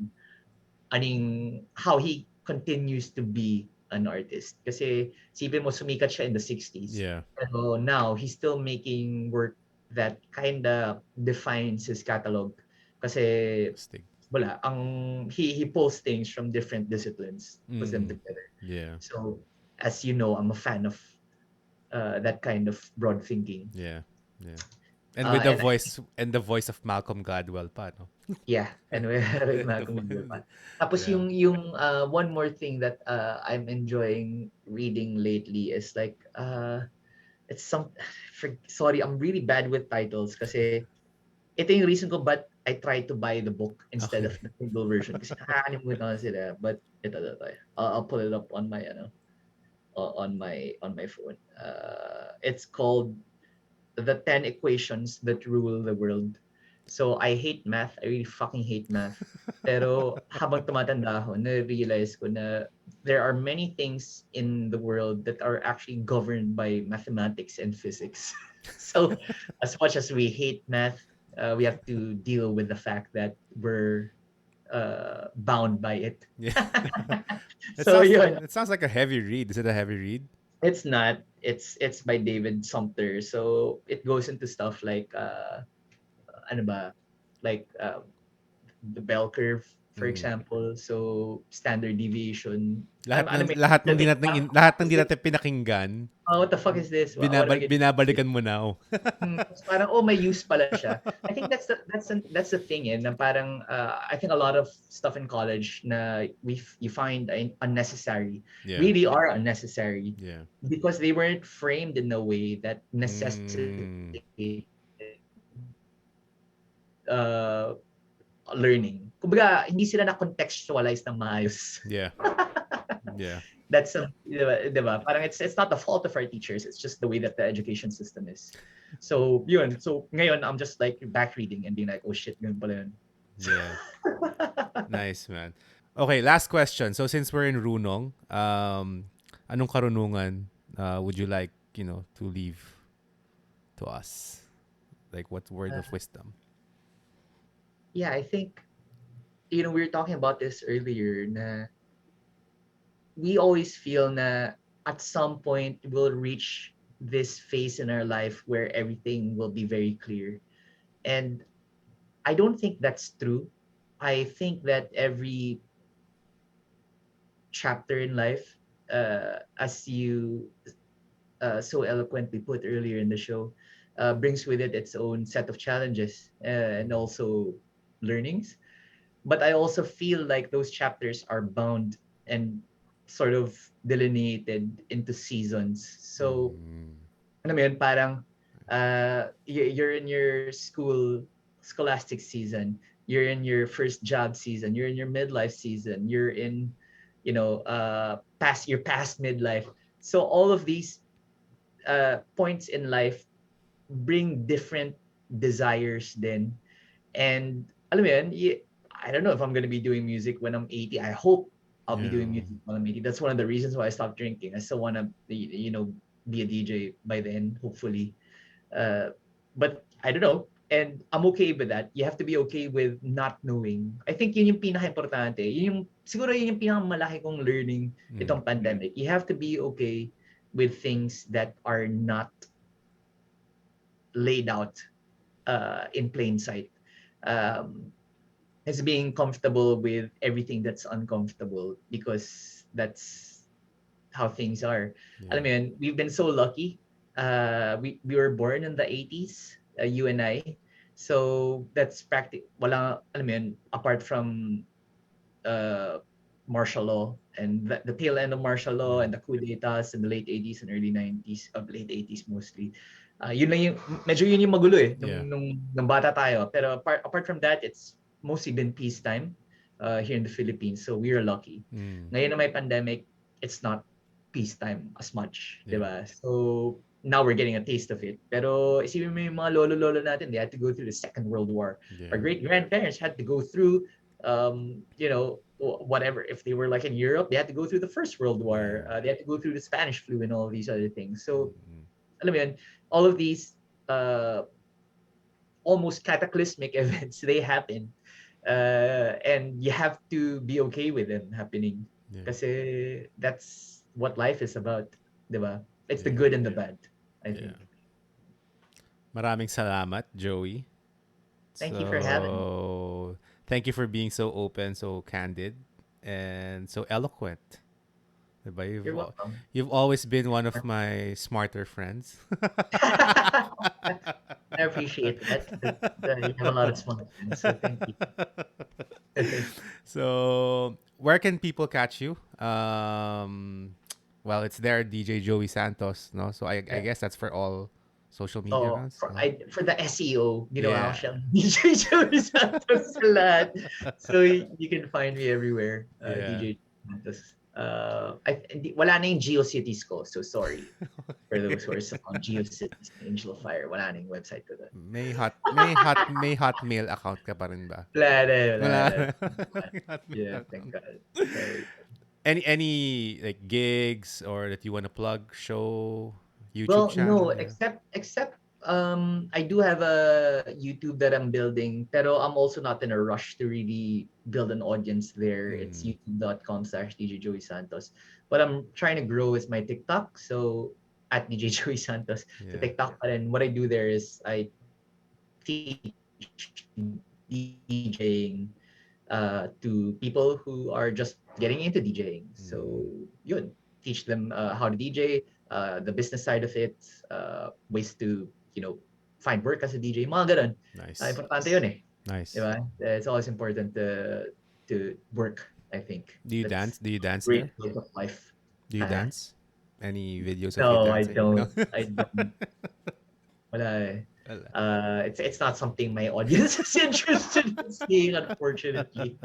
[SPEAKER 2] how he continues to be an artist. Kasi sipin mo sumikat siya in the 60s.
[SPEAKER 1] Yeah.
[SPEAKER 2] Pero now he's still making work that kinda defines his catalog. Kasi
[SPEAKER 1] Stig.
[SPEAKER 2] wala, he pulls things from different disciplines, puts them
[SPEAKER 1] Mm.
[SPEAKER 2] together.
[SPEAKER 1] Yeah.
[SPEAKER 2] So as you know, I'm a fan of that kind of broad thinking.
[SPEAKER 1] Yeah. Yeah. And with
[SPEAKER 2] And
[SPEAKER 1] the voice of Malcolm Gladwell pa, no?
[SPEAKER 2] yeah, and with Malcolm Gladwell pa. Tapos
[SPEAKER 1] Yeah.
[SPEAKER 2] yung one more thing that I'm enjoying reading lately is like it's sorry, I'm really bad with titles kasi ito yung reason ko but I try to buy the book instead
[SPEAKER 1] Okay.
[SPEAKER 2] of the Kindle version kasi nakakalimutan ko sila, but ito. I'll pull it up on my on my phone. It's called The 10 Equations That Rule the World. So I hate math. I really fucking hate math. Pero habang tumatanda ako, na-realize ko na there are many things in the world that are actually governed by mathematics and physics. So as much as we hate math, we have to deal with the fact that we're bound by it.
[SPEAKER 1] Yeah.
[SPEAKER 2] So yun,
[SPEAKER 1] It sounds like a heavy read. Is it a heavy read?
[SPEAKER 2] it's not. It's by David Sumter. So it goes into stuff like ano ba, like the bell curve, for
[SPEAKER 1] Mm.
[SPEAKER 2] example. So standard deviation.
[SPEAKER 1] Lahat
[SPEAKER 2] Ano
[SPEAKER 1] ng
[SPEAKER 2] may
[SPEAKER 1] lahat ng di natin lahat ng
[SPEAKER 2] is
[SPEAKER 1] di
[SPEAKER 2] this?
[SPEAKER 1] natin pinakinggan,
[SPEAKER 2] Oh, what the fuck is this? What am I getting?
[SPEAKER 1] binabalikan mo now.
[SPEAKER 2] Tapos parang oh may use pala siya. I think that's the thing na parang I think a lot of stuff in college na you find unnecessary
[SPEAKER 1] Yeah.
[SPEAKER 2] really are unnecessary
[SPEAKER 1] Yeah.
[SPEAKER 2] because they weren't framed in a way that
[SPEAKER 1] Mm.
[SPEAKER 2] necessitated uh, learning. Kumbaga, hindi sila na-contextualize ng maayos.
[SPEAKER 1] Yeah. Yeah.
[SPEAKER 2] That's diba? Parang it's not the fault of our teachers. It's just the way that the education system is. So yun. So ngayon I'm just like back reading and being like, oh shit, ganun pala yun.
[SPEAKER 1] Yeah. Nice, man. Okay, last question. So since we're in Runong, anong karunungan would you like, to leave to us? Like what word
[SPEAKER 2] Uh,
[SPEAKER 1] of wisdom?
[SPEAKER 2] yeah, I think we were talking about this earlier. Na we always feel na at some point we'll reach this phase in our life where everything will be very clear. And I don't think that's true. I think that every chapter in life, as you so eloquently put earlier in the show, brings with it its own set of challenges and also learnings. But I also feel like those chapters are bound and sort of delineated into seasons. So,
[SPEAKER 1] Mm,
[SPEAKER 2] alam mo yun, parang you're in your scholastic season, you're in your first job season, you're in your midlife season, you're in, past midlife. So all of these points in life bring different desires then. And alam mo yun, I don't know if I'm gonna be doing music when I'm 80. I hope I'll be
[SPEAKER 1] yeah.
[SPEAKER 2] doing music when I'm 80. That's one of the reasons why I stopped drinking. I still wanna be a DJ by then, hopefully. But I don't know. And I'm okay with that. You have to be okay with not knowing. I think yun yung pinaka-importante. Siguro yun yung pinaka-malaki kong learning
[SPEAKER 1] Mm,
[SPEAKER 2] itong pandemic. You have to be okay with things that are not laid out in plain sight. Um, is being comfortable with everything that's uncomfortable because that's how things are. Alam
[SPEAKER 1] yeah.
[SPEAKER 2] mo yun, we've been so lucky. We were born in the 80s, you and I. So that's wala, alam mo yun, apart from uh, martial law and the tail end of martial law
[SPEAKER 1] Yeah.
[SPEAKER 2] and the coup d'etats in the late 80s and early 90s, of late 80s mostly. Yun lang yung, medyo yun yung magulo eh,
[SPEAKER 1] Yeah.
[SPEAKER 2] nung bata tayo. Pero apart from that, it's mostly been peacetime here in the Philippines. So we are lucky.
[SPEAKER 1] Mm,
[SPEAKER 2] Ngayon na may pandemic, it's not peacetime as much, di
[SPEAKER 1] yeah.
[SPEAKER 2] ba? So now we're getting a taste of it. Pero isipin mo yung mga lolo-lolo natin, they had to go through the Second World War. Our
[SPEAKER 1] Yeah.
[SPEAKER 2] great-grandparents had to go through whatever. If they were like in Europe, they had to go through the First World War.
[SPEAKER 1] Yeah.
[SPEAKER 2] They had to go through the Spanish flu and all of these other things. So,
[SPEAKER 1] Mm,
[SPEAKER 2] alam mo yun, all of these uh, almost cataclysmic events, they happen. And you have to be okay with them happening.
[SPEAKER 1] yeah.
[SPEAKER 2] Kasi that's what life is about, di ba? It's the
[SPEAKER 1] Yeah.
[SPEAKER 2] good and the bad, I
[SPEAKER 1] Yeah.
[SPEAKER 2] think.
[SPEAKER 1] Maraming salamat, Joey.
[SPEAKER 2] Thank you for having me.
[SPEAKER 1] So, thank you for being so open, so candid, and so eloquent. Diba?
[SPEAKER 2] You're welcome.
[SPEAKER 1] You've always been one of my smarter friends.
[SPEAKER 2] I appreciate that. You have a lot of smart friends, so thank you.
[SPEAKER 1] So, where can people catch you? Well, it's there, DJ Joey Santos, no? So I
[SPEAKER 2] Yeah.
[SPEAKER 1] guess that's for all social media
[SPEAKER 2] Oh,
[SPEAKER 1] accounts,
[SPEAKER 2] for
[SPEAKER 1] no?
[SPEAKER 2] for the SEO, ginawa ko
[SPEAKER 1] Yeah.
[SPEAKER 2] siyang DJ Joey Santos sa lahat. So you can find me everywhere,
[SPEAKER 1] Yeah.
[SPEAKER 2] DJ Santos. Wala na yung GeoCities ko, so sorry for those who are still on GeoCities and Angel of Fire. Wala na yung website ko doon.
[SPEAKER 1] May Hotmail account ka pa rin ba?
[SPEAKER 2] Wala na, wala
[SPEAKER 1] Wala
[SPEAKER 2] na.
[SPEAKER 1] na.
[SPEAKER 2] Thank God.
[SPEAKER 1] May Hotmail
[SPEAKER 2] Yeah, thank
[SPEAKER 1] account.
[SPEAKER 2] God. Sorry.
[SPEAKER 1] Any like gigs or that you want to plug, show, YouTube
[SPEAKER 2] Well, no,
[SPEAKER 1] channel, yeah.
[SPEAKER 2] except I do have a YouTube that I'm building, pero I'm also not in a rush to really build an audience there. It's
[SPEAKER 1] Mm,
[SPEAKER 2] youtube.com/DJ Joey Santos. What I'm trying to grow is my TikTok. So at DJ Joey Santos to
[SPEAKER 1] yeah.
[SPEAKER 2] TikTok. And what I do there is I teach DJing to people who are just getting into DJing. So
[SPEAKER 1] Mm,
[SPEAKER 2] yun, teach them how to DJ, the business side of it, ways to, find work as a DJ, mga ganun.
[SPEAKER 1] nice.
[SPEAKER 2] Importante yun eh.
[SPEAKER 1] Nice.
[SPEAKER 2] Diba? It's always important to work, I think.
[SPEAKER 1] Do you dance?
[SPEAKER 2] That's
[SPEAKER 1] Do you
[SPEAKER 2] a
[SPEAKER 1] dance
[SPEAKER 2] great
[SPEAKER 1] there?
[SPEAKER 2] way of life.
[SPEAKER 1] Do you
[SPEAKER 2] Uh,
[SPEAKER 1] dance? Any videos of you
[SPEAKER 2] no, I
[SPEAKER 1] dancing? No.
[SPEAKER 2] don't. I don't. Wala eh.
[SPEAKER 1] Wala.
[SPEAKER 2] It's not something my audience is interested in seeing, unfortunately.